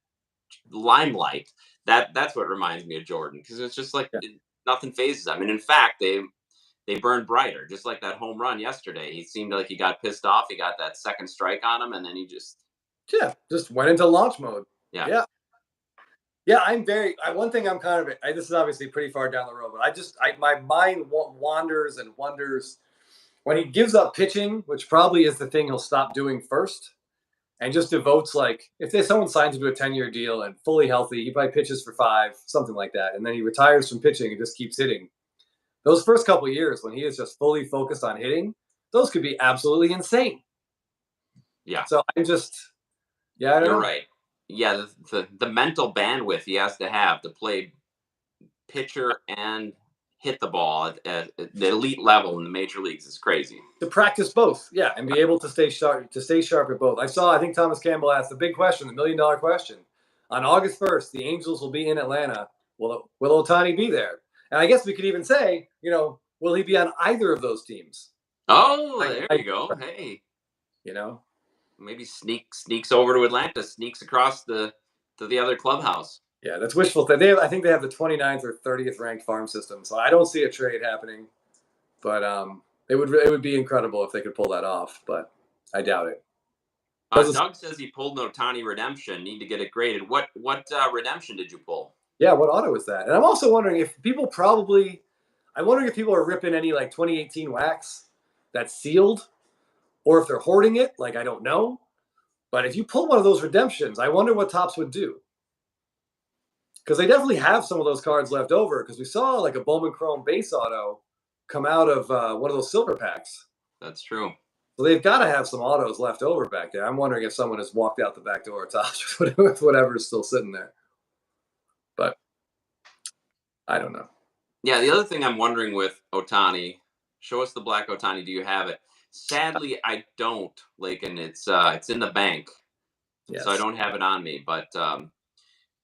limelight, that's what reminds me of Jordan, because it's just like nothing phases him. And in fact, they burned brighter, just like that home run yesterday. He seemed like he got pissed off. He got that second strike on him, and then he just went into launch mode. Yeah. I'm very. One thing I'm kind of. This is obviously pretty far down the road, but my mind wanders and wonders when he gives up pitching, which probably is the thing he'll stop doing first, and just devotes, like, if someone signs him to a 10-year deal and fully healthy, he probably pitches for 5, something like that, and then he retires from pitching and just keeps hitting. Those first couple of years when he is just fully focused on hitting, those could be absolutely insane. Yeah. So I'm just, I don't know. You're right. Yeah, the mental bandwidth he has to play pitcher and hit the ball at the elite level in the major leagues is crazy. To practice both, and be able to stay sharp at both. I think Thomas Campbell asked the big question, the $1 million question. On August 1st, the Angels will be in Atlanta. Will Otani be there? And I guess we could even say, will he be on either of those teams? Oh, there you go. Hey, maybe sneaks over to Atlanta, sneaks across to the other clubhouse. Yeah, that's wishful thinking. I think they have the 29th or 30th ranked farm system, so I don't see a trade happening. But it would be incredible if they could pull that off, but I doubt it. Doug says he pulled an Otani redemption. Need to get it graded. What redemption did you pull? Yeah, what auto is that? And I'm also wondering if people are ripping any like 2018 wax that's sealed, or if they're hoarding it. Like, I don't know. But if you pull one of those redemptions, I wonder what Topps would do. Because they definitely have some of those cards left over. Because we saw like a Bowman Chrome base auto come out of one of those silver packs. That's true. So they've got to have some autos left over back there. I'm wondering if someone has walked out the back door at Topps with whatever's still sitting there. But I don't know. Yeah, the other thing I'm wondering with Otani, show us the black Otani. Do you have it? Sadly, I don't, Lakin. It's in the bank, so I don't have it on me. But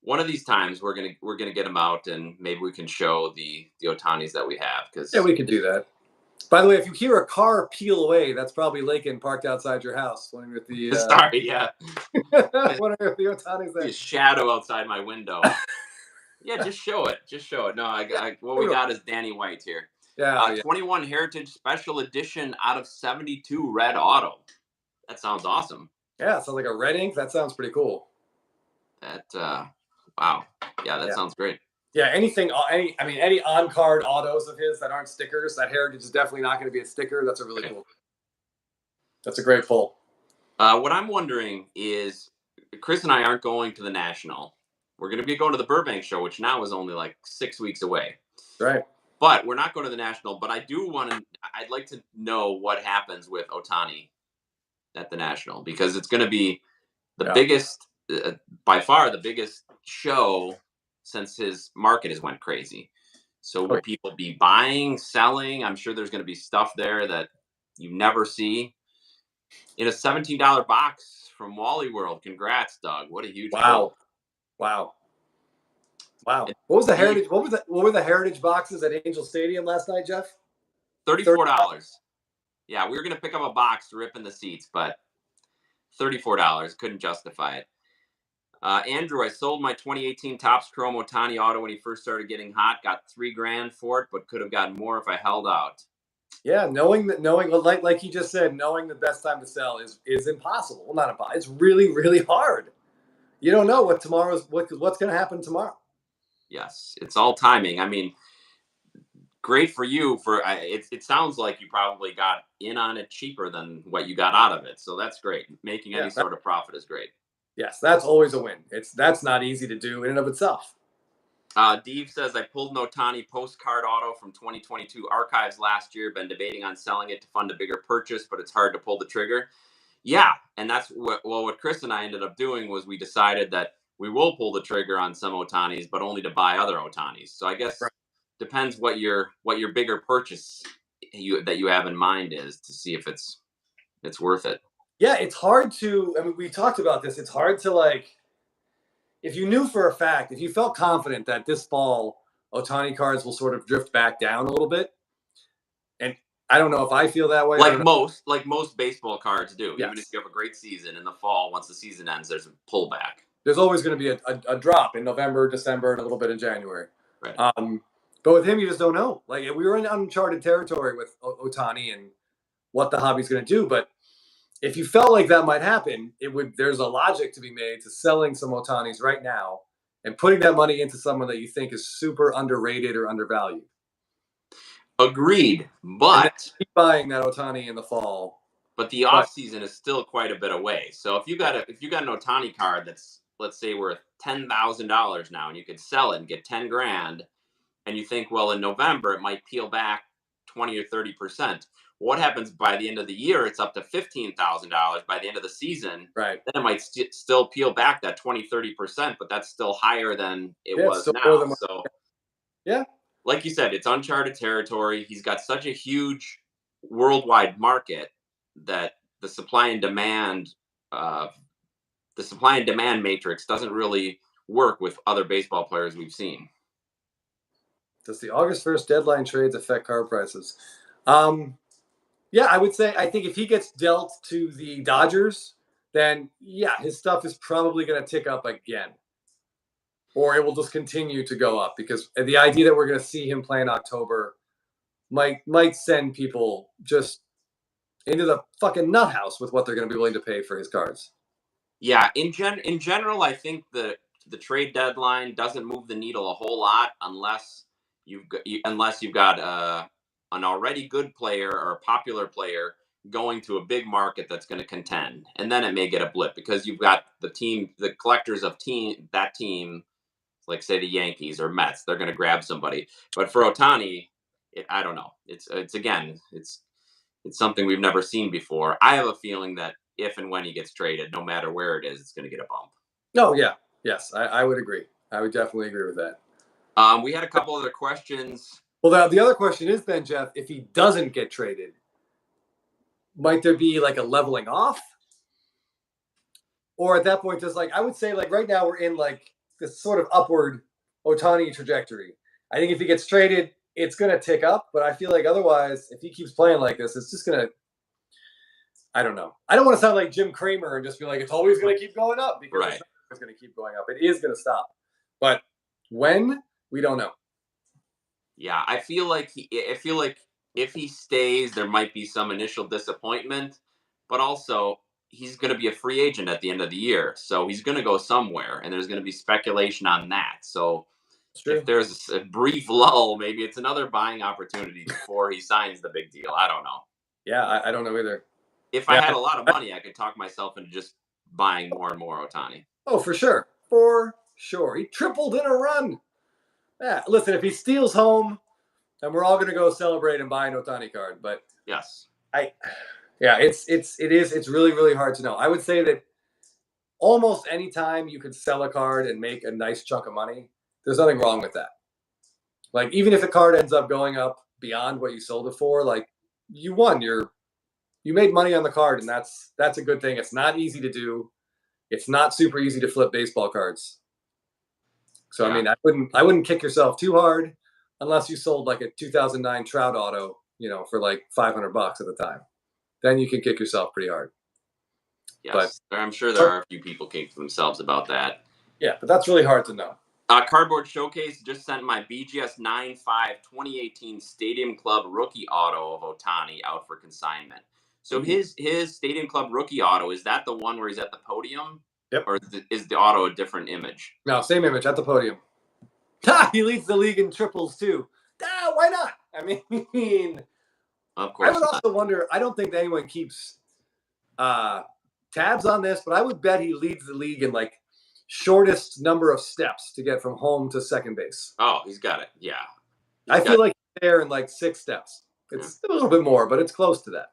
one of these times we're gonna get them out, and maybe we can show the Otanis that we have. Because we can do that. By the way, if you hear a car peel away, that's probably Lakin parked outside your house. Wondering if the sorry, yeah. Wondering if the Otani's there. A shadow outside my window. Yeah, just show it. No, what we got is Danny White here. Yeah, 21 Heritage Special Edition out of 72 red auto. That sounds awesome. Yeah, it sounds like a red ink. That sounds pretty cool. That wow. Yeah, that sounds great. Yeah, any on-card autos of his that aren't stickers, that Heritage is definitely not going to be a sticker. That's a really cool. That's a great pull. What I'm wondering is, Chris and I aren't going to the National. We're going to be going to the Burbank show, which now is only like 6 weeks away. Right. But we're not going to the National. But I'd like to know what happens with Otani at the National, because it's going to be the biggest, by far the biggest show since his market has went crazy. So will people be buying, selling? I'm sure there's going to be stuff there that you never see in a $17 box from Wally World. Congrats, Doug. What a huge Wow. What was the Heritage? What were the Heritage boxes at Angel Stadium last night, Jeff? $34. Yeah, we were gonna pick up a box to rip in the seats, but $34 couldn't justify it. Andrew, I sold my 2018 Topps Chrome Otani auto when he first started getting hot. Got $3,000 for it, but could have gotten more if I held out. Yeah, knowing like he just said, knowing the best time to sell is impossible. Well, not impossible. It's really, really hard. you don't know what's going to happen tomorrow. Yes, it's all timing. I mean, great for you. It sounds like you probably got in on it cheaper than what you got out of it. So that's great. Making any sort of profit is great. Yes, that's always a win. That's not easy to do in and of itself. Dave says, I pulled an Ohtani postcard auto from 2022 archives last year. Been debating on selling it to fund a bigger purchase, but it's hard to pull the trigger. Yeah, and that's what Chris and I ended up doing was we decided that we will pull the trigger on some Ohtanis, but only to buy other Ohtanis. So I guess depends what your bigger purchase that you have in mind is to see if it's worth it. Yeah, it's hard to. I mean, we talked about this. It's hard to like. If you knew for a fact, if you felt confident that this fall Ohtani cards will sort of drift back down a little bit, and I don't know if I feel that way. Like most baseball cards do. Yes. Even if you have a great season in the fall, once the season ends, there's a pullback. There's always going to be a drop in November, December, and a little bit in January. Right. But with him, you just don't know. Like we were in uncharted territory with Ohtani and what the hobby's going to do. But if you felt like that might happen, there's a logic to be made to selling some Ohtanis right now and putting that money into someone that you think is super underrated or undervalued. Agreed, but keep buying that Ohtani in the fall. But the off season is still quite a bit away. So if you got an Ohtani card that's, let's say, worth $10,000 now, and you could sell it and get $10,000, and you think, well, in November it might peel back 20 or 30%. What happens by the end of the year? It's up to $15,000 by the end of the season. Right. Then it might still peel back that 20, 30%, but that's still higher than it was now. So, yeah, like you said, it's uncharted territory. He's got such a huge worldwide market that the supply and demand matrix doesn't really work with other baseball players we've seen. Does the August 1st deadline trades affect card prices? Yeah, I would say, I think if he gets dealt to the Dodgers, then yeah, his stuff is probably going to tick up again. Or it will just continue to go up because the idea that we're going to see him play in October might send people just into the fucking nut house with what they're going to be willing to pay for his cards. Yeah, in general, I think the trade deadline doesn't move the needle a whole lot unless you've got an already good player or a popular player going to a big market that's going to contend, and then it may get a blip because you've got the collectors of that team, like say the Yankees or Mets, they're going to grab somebody. But for Ohtani, I don't know. It's something we've never seen before. I have a feeling that if and when he gets traded, no matter where it is, it's going to get a bump. Oh yeah, yes, I would agree. I would definitely agree with that. We had a couple other questions. Well, the other question is then, Jeff, if he doesn't get traded, might there be like a leveling off? Or at that point, just like I would say, like right now we're in like this sort of upward Ohtani trajectory. I think if he gets traded, it's going to tick up. But I feel like otherwise, if he keeps playing like this, it's just going to, I don't know. I don't want to sound like Jim Cramer and just be like, it's always going to keep going up because it's going to keep going up. It is going to stop. But when, we don't know. Yeah, I feel like if he stays, there might be some initial disappointment, but also he's going to be a free agent at the end of the year. So he's going to go somewhere, and there's going to be speculation on that. So if there's a brief lull, maybe it's another buying opportunity before he signs the big deal. I don't know. Yeah, I don't know either. If I had a lot of money, I could talk myself into just buying more and more Ohtani. Oh, for sure. For sure. He tripled in a run. Yeah, listen, if he steals home, then we're all going to go celebrate and buy an Ohtani card. But yes, it's really, really hard to know. I would say that almost any time you could sell a card and make a nice chunk of money, there's nothing wrong with that. Like even if a card ends up going up beyond what you sold it for, like you won. You made money on the card, and that's a good thing. It's not easy to do. It's not super easy to flip baseball cards. So yeah. I mean, I wouldn't kick yourself too hard unless you sold like a 2009 Trout auto, for like $500 at the time. Then you can kick yourself pretty hard. Yes, but I'm sure there are a few people kicking themselves about that. Yeah, but that's really hard to know. Cardboard Showcase just sent my BGS 9.5 2018 Stadium Club rookie auto of Ohtani out for consignment. So his Stadium Club rookie auto, is that the one where he's at the podium? Yep. Or is the auto a different image? No, same image at the podium. He leads the league in triples too. Why not? I mean, Of course. I would also wonder. I don't think that anyone keeps tabs on this, but I would bet he leads the league in like shortest number of steps to get from home to second base. Oh, he's got it. Yeah. I feel like he's there in like 6 steps. It's a little bit more, but it's close to that.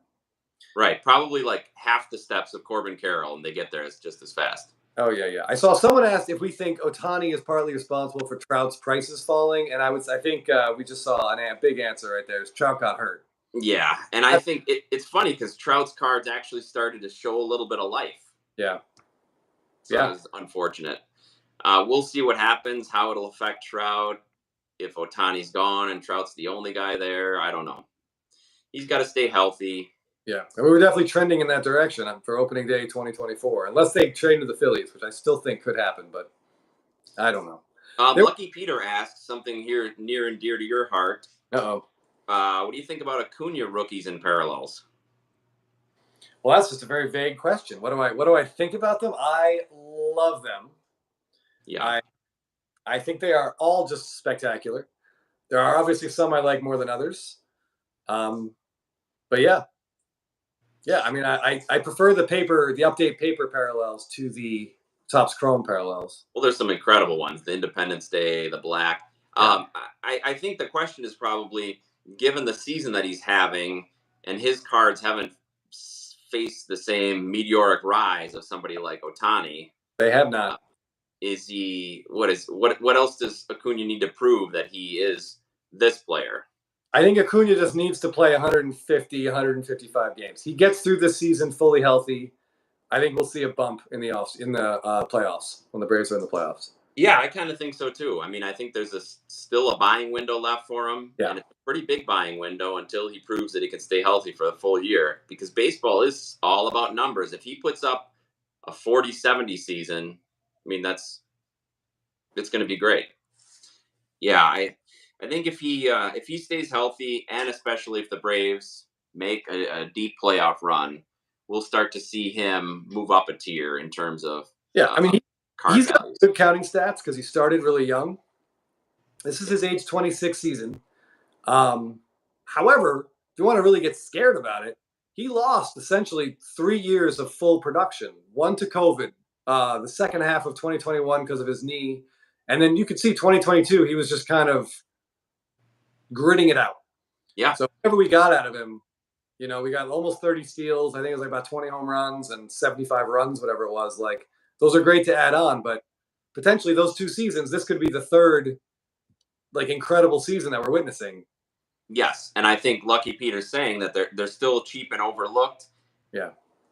Right. Probably like half the steps of Corbin Carroll, and they get there just as fast. Oh, yeah. I saw someone asked if we think Ohtani is partly responsible for Trout's prices falling, and I think we just saw a big answer right there. Trout got hurt. Yeah, and I think it's funny because Trout's cards actually started to show a little bit of life. Yeah. So it's unfortunate. We'll see what happens, how it'll affect Trout. If Ohtani's gone and Trout's the only guy there, I don't know. He's got to stay healthy. Yeah, and we were definitely trending in that direction for opening day 2024, unless they trade to the Phillies, which I still think could happen, but I don't know. Lucky Peter asked something here near and dear to your heart. Uh-oh. What do you think about Acuna rookies and parallels? Well, that's just a very vague question. What do I think about them? I love them. Yeah. I think they are all just spectacular. There are obviously some I like more than others. But yeah. I mean, I prefer the update paper parallels to the Topps Chrome parallels. Well, there's some incredible ones. The Independence Day, the Black. Yeah. I think the question is probably, given the season that he's having, and his cards haven't faced the same meteoric rise of somebody like Ohtani. They have not. Is he? What else does Acuna need to prove that he is this player? I think Acuna just needs to play 150, 155 games. He gets through this season fully healthy. I think we'll see a bump in the playoffs when the Braves are in the playoffs. Yeah, I kind of think so too. I mean, I think there's still a buying window left for him. Yeah. And it's a pretty big buying window until he proves that he can stay healthy for the full year. Because baseball is all about numbers. If he puts up a 40-70 season, I mean, it's going to be great. Yeah, I think if he stays healthy, and especially if the Braves make a deep playoff run, we'll start to see him move up a tier in terms of I mean, he's got good counting stats because he started really young. This is his age 26 season. However, if you want to really get scared about it, he lost essentially 3 years of full production. One to COVID, the second half of 2021 because of his knee. And then you could see 2022, he was just kind of gritting it out. Yeah. So whatever we got out of him, we got almost 30 steals. I think it was like about 20 home runs and 75 runs, whatever it was. Like, those are great to add on, but potentially those 2 seasons, this could be the third, like, incredible season that we're witnessing. Yes, and I think Lucky Peter's saying that they're still cheap and overlooked. Yeah.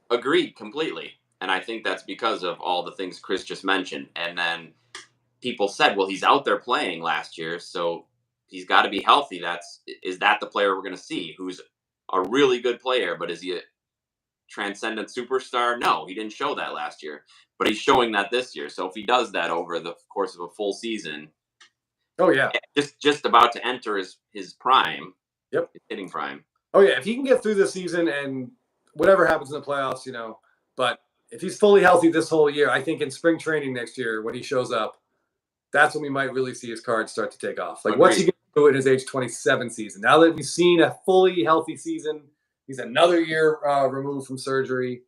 Agreed completely. And I think that's because of all the things Chris just mentioned. And then people said, well, he's out there playing last year, so he's got to be healthy. Is that the player we're going to see who's a really good player, but is he a transcendent superstar? No, he didn't show that last year, but he's showing that this year. So if he does that over the course of a full season, oh yeah, just about to enter his prime. Yep, his hitting prime. Oh yeah, if he can get through the season and whatever happens in the playoffs, but if he's fully healthy this whole year, I think in spring training next year when he shows up, that's when we might really see his cards start to take off. Like, what's he going to do in his age 27 season? Now that we've seen a fully healthy season, he's another year removed from surgery.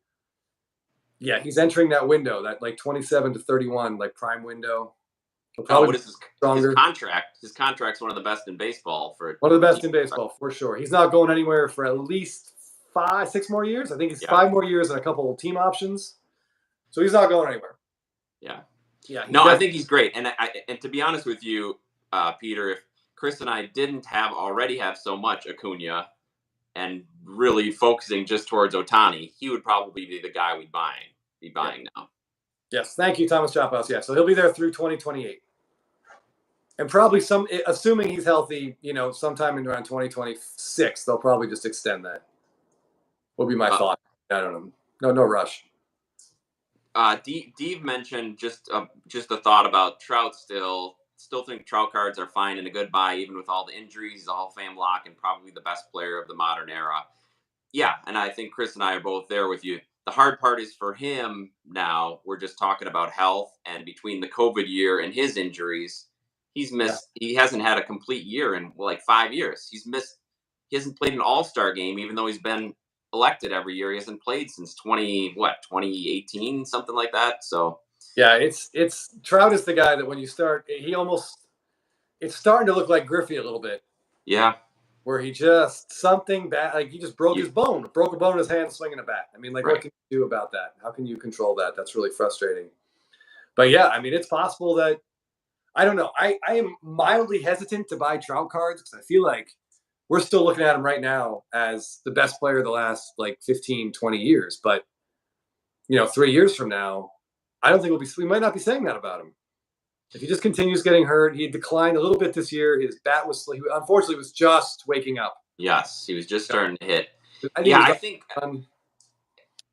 Yeah, he's entering that window, that like 27 to 31, like prime window. What is his contract? His contract's one of the best in baseball. One of the best in baseball, for sure. He's not going anywhere for at least 5-6 more years. I think it's 5 more years and a couple of team options. So he's not going anywhere. Yeah. Yeah. No, I think he's great. And to be honest with you, Peter, if Chris and I didn't already have so much Acuna and really focusing just towards Ohtani, he would probably be the guy we'd be buying now. Yes. Thank you, Thomas Chophouse. Yeah. So he'll be there through 2028. And probably assuming he's healthy, sometime in around 2026, they'll probably just extend that. Will be my thought. I don't know. No rush. Dave mentioned just a thought about Trout still think Trout cards are fine and a good buy, even with all the injuries. He's a Hall of Fame lock and probably the best player of the modern era. Yeah, and I think Chris and I are both there with you. the hard part is for him now. We're just talking about health, and between the COVID year and his injuries, he's missed. Yeah. He hasn't had a complete year in like 5 years. He's missed. He hasn't played an All-Star game, even though he's been elected every year. He hasn't played since 2018, something like that. So yeah, it's Trout is the guy that when you start, it's starting to look like Griffey a little bit. Yeah. Where he just something bad, like he just broke a bone in his hand swinging a bat. I mean, like, What can you do about that? How can you control that? That's really frustrating. But yeah, I mean, it's possible that, I don't know. I am mildly hesitant to buy Trout cards because I feel like we're still looking at him right now as the best player of the last like 15, 20 years. But 3 years from now, I don't think we might not be saying that about him. If he just continues getting hurt, he declined a little bit this year. His bat unfortunately was just waking up. Yes, he was just starting to hit. I think,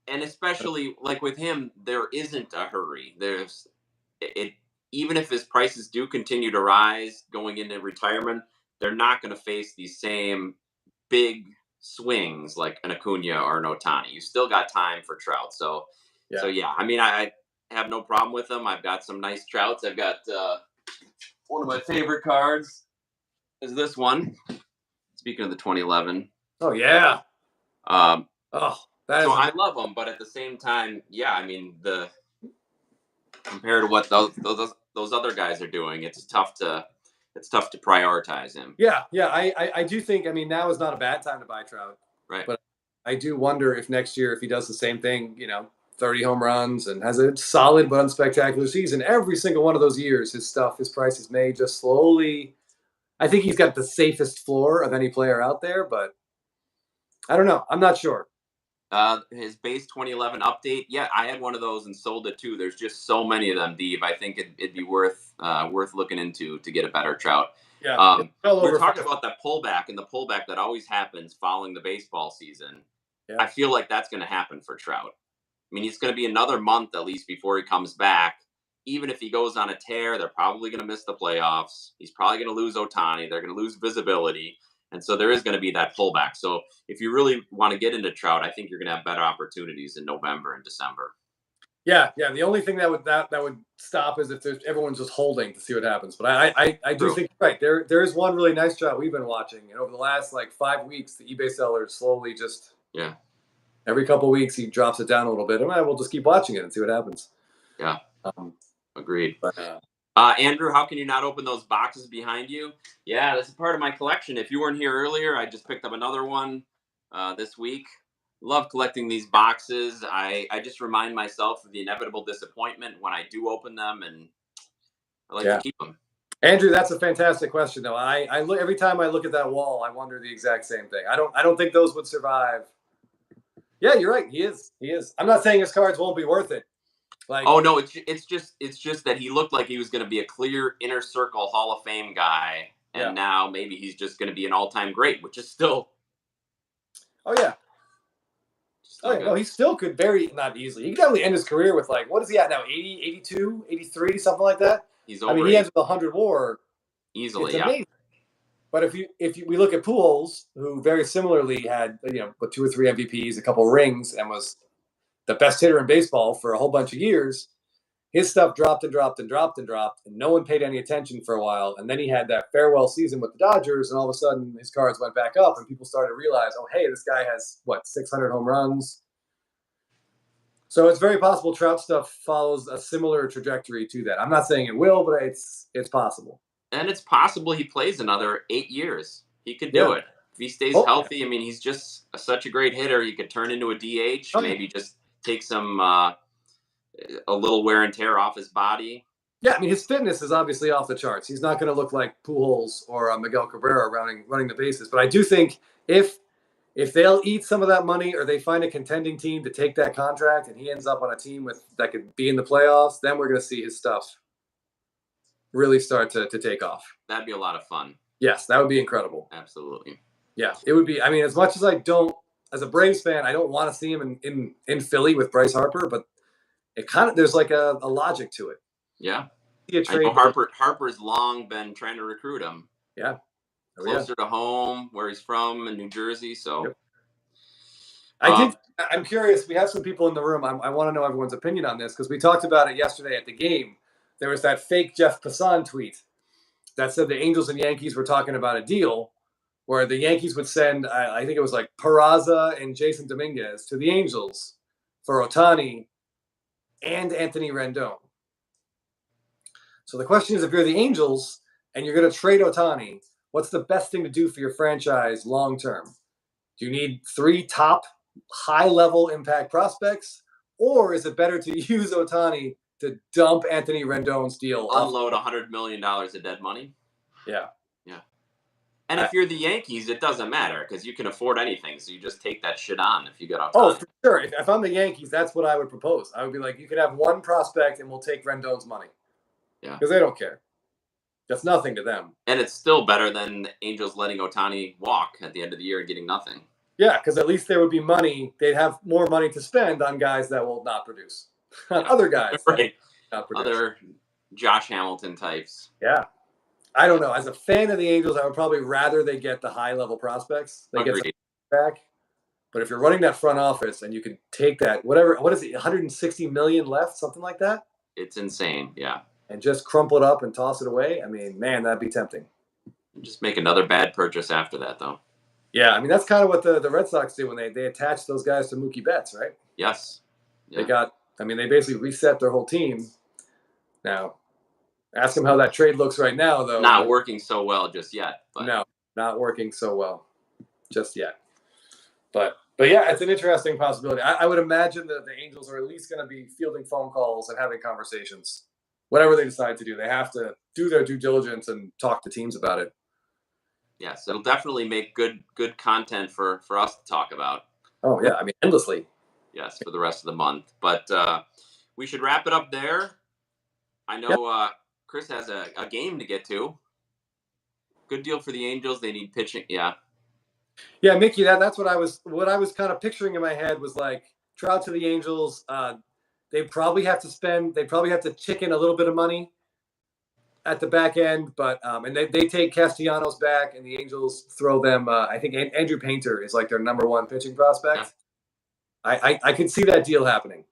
and especially like with him, there isn't a hurry. There's it. Even if his prices do continue to rise going into retirement, they're not going to face these same big swings like an Acuna or an Ohtani. You still got time for Trout. So yeah. I mean, I have no problem with them. I've got some nice Trouts. I've got one of my favorite cards is this one. Speaking of the 2011. Oh yeah. I love them, but at the same time, yeah. I mean, compared to what those other guys are doing, it's tough to prioritize him. Yeah. I do think. I mean, now is not a bad time to buy Trout. Right. But I do wonder if next year, if he does the same thing, 30 home runs and has a solid but unspectacular season every single one of those years, his prices may just slowly. I think he's got the safest floor of any player out there, but I don't know. I'm not sure. His base 2011 update. Yeah, I had one of those and sold it too. There's just so many of them, Dave. I think it'd be worth looking into to get a better Trout. Yeah. We're talking about that pullback, and the pullback that always happens following the baseball season. Yeah. I feel like that's going to happen for Trout. I mean, it's going to be another month at least before he comes back. Even if he goes on a tear, they're probably going to miss the playoffs. He's probably going to lose Ohtani. They're going to lose visibility. And so there is going to be that pullback. So if you really want to get into Trout, I think you're going to have better opportunities in November and December. Yeah. The only thing that would stop is if everyone's just holding to see what happens. But I do think you're right. There is one really nice Trout we've been watching, and over the last like 5 weeks, the eBay sellers slowly just every couple of weeks he drops it down a little bit, and we'll just keep watching it and see what happens. Yeah. Agreed. But, Andrew, how can you not open those boxes behind you? Yeah, that's a part of my collection. If you weren't here earlier, I just picked up another one this week. Love collecting these boxes. I just remind myself of the inevitable disappointment when I do open them, and I like to keep them. Andrew, that's a fantastic question, though. I look every time I look at that wall, I wonder the exact same thing. I don't think those would survive. Yeah, you're right. He is. I'm not saying his cards won't be worth it. Like, oh no, it's just that he looked like he was going to be a clear inner circle Hall of Fame guy, and now maybe he's just going to be an all-time great, which is still. Oh yeah. No, he still could not easily. He could definitely end his career with like, what is he at now? 80, 82, 83, something like that. He's over. I mean, he ends with 100 WAR easily. It's amazing. But if we look at Pujols, who very similarly had 2 or 3 MVPs, a couple rings, and was the best hitter in baseball for a whole bunch of years, his stuff dropped and no one paid any attention for a while. And then he had that farewell season with the Dodgers, and all of a sudden his cards went back up, and people started to realize, oh, hey, this guy has 600 home runs. So it's very possible Trout stuff follows a similar trajectory to that. I'm not saying it will, but it's possible. And it's possible he plays another 8 years. He could do it. If he stays healthy, I mean, he's just such a great hitter. He could turn into a DH, maybe just take some a little wear and tear off his body. Yeah, I mean, his fitness is obviously off the charts. He's not going to look like Pujols or Miguel Cabrera running the bases. But I do think if they'll eat some of that money, or they find a contending team to take that contract, and he ends up on a team that could be in the playoffs, then we're going to see his stuff really start to take off. That'd be a lot of fun. Yes, that would be incredible. Absolutely. Yeah, it would be. I mean, as much as as a Braves fan, I don't want to see him in Philly with Bryce Harper, but it kind of, there's like a logic to it. Yeah. I know Harper's long been trying to recruit him. Yeah. Closer to home, where he's from in New Jersey. So, I'm curious. We have some people in the room. I want to know everyone's opinion on this because we talked about it yesterday at the game. There was that fake Jeff Passan tweet that said the Angels and Yankees were talking about a deal where the Yankees would send, I think it was like Peraza and Jason Dominguez to the Angels for Ohtani and Anthony Rendon. So the question is, if you're the Angels and you're going to trade Ohtani, what's the best thing to do for your franchise long term? Do you need 3 top high-level impact prospects, or is it better to use Ohtani to dump Anthony Rendon's deal? Unload $100 million of dead money? Yeah. Yeah. And if you're the Yankees, it doesn't matter because you can afford anything, so you just take that shit on if you get Ohtani. Oh, for sure. If I'm the Yankees, that's what I would propose. I would be like, you can have 1 prospect and we'll take Rendon's money. Yeah. Because they don't care. That's nothing to them. And it's still better than the Angels letting Ohtani walk at the end of the year and getting nothing. Yeah, because at least there would be money. They'd have more money to spend on guys that will not produce. On other guys. Right. Not produce. Other Josh Hamilton types. Yeah. I don't know. As a fan of the Angels, I would probably rather they get the high-level prospects. They get some back. But if you're running that front office and you can take that, what is it, 160 million left, something like that? It's insane, yeah. And just crumple it up and toss it away, I mean, man, that'd be tempting. Just make another bad purchase after that, though. Yeah, I mean, that's kind of what the Red Sox do when they attach those guys to Mookie Betts, right? Yes. Yeah. They basically reset their whole team. Now, ask them how that trade looks right now, though. Not working so well just yet. But. No, not working so well just yet. But yeah, it's an interesting possibility. I would imagine that the Angels are at least going to be fielding phone calls and having conversations. Whatever they decide to do, they have to do their due diligence and talk to teams about it. Yes, it'll definitely make good content for us to talk about. Oh, yeah. I mean, endlessly. Yes, for the rest of the month. But we should wrap it up there. I know Chris has a game to get to. Good deal for the Angels. They need pitching. Yeah. Yeah, Mickey, that's what I was kind of picturing in my head was like Trout to the Angels. They probably have to chicken a little bit of money at the back end, but and they take Castellanos back, and the Angels throw them. I think Andrew Painter is like their number 1 pitching prospect. Yeah. I could see that deal happening.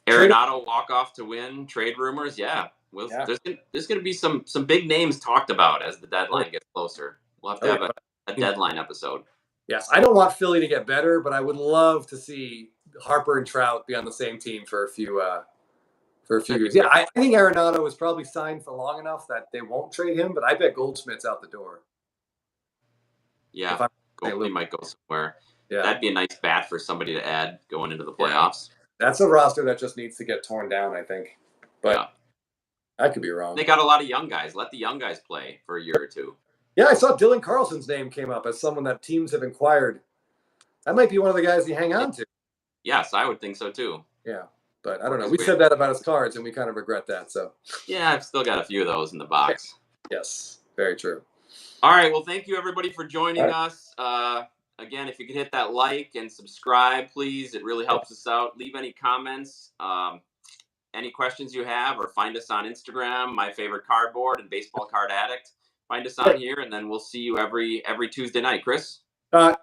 Arenado walk off to win. Trade rumors, yeah. There's going to be some big names talked about as the deadline gets closer. We'll have to have a deadline episode. Yes, I don't want Philly to get better, but I would love to see Harper and Trout be on the same team for a few years. Yeah, I think Arenado is probably signed for long enough that they won't trade him, but I bet Goldschmidt's out the door. Yeah, Goldschmidt might go somewhere. Yeah. That'd be a nice bat for somebody to add going into the playoffs. Yeah. That's a roster that just needs to get torn down, I think. But I could be wrong. They got a lot of young guys. Let the young guys play for a year or two. Yeah, I saw Dylan Carlson's name came up as someone that teams have inquired. That might be one of the guys you hang on to. Yes, I would think so too. Yeah, but I don't know. We said that about his cards, and we kind of regret that. So. Yeah, I've still got a few of those in the box. Yes, very true. All right, well, thank you everybody for joining us. Again, if you could hit that like and subscribe, please. It really helps us out. Leave any comments, any questions you have, or find us on Instagram, My Favorite Cardboard and Baseball Card Addict. Find us on here, and then we'll see you every Tuesday night. Chris?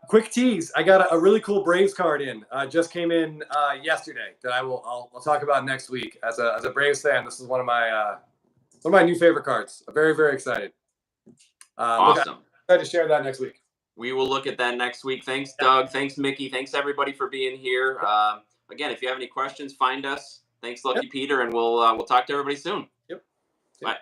Quick tease. I got a really cool Braves card in. Just came in yesterday that I'll talk about next week. As a Braves fan, this is one of my new favorite cards. I'm very, very excited. Awesome. I'm excited to share that next week. We will look at that next week. Thanks, Doug. Thanks, Mickey. Thanks, everybody, for being here. Again, if you have any questions, find us. Thanks, Lucky Peter, and we'll talk to everybody soon. Yep. Bye.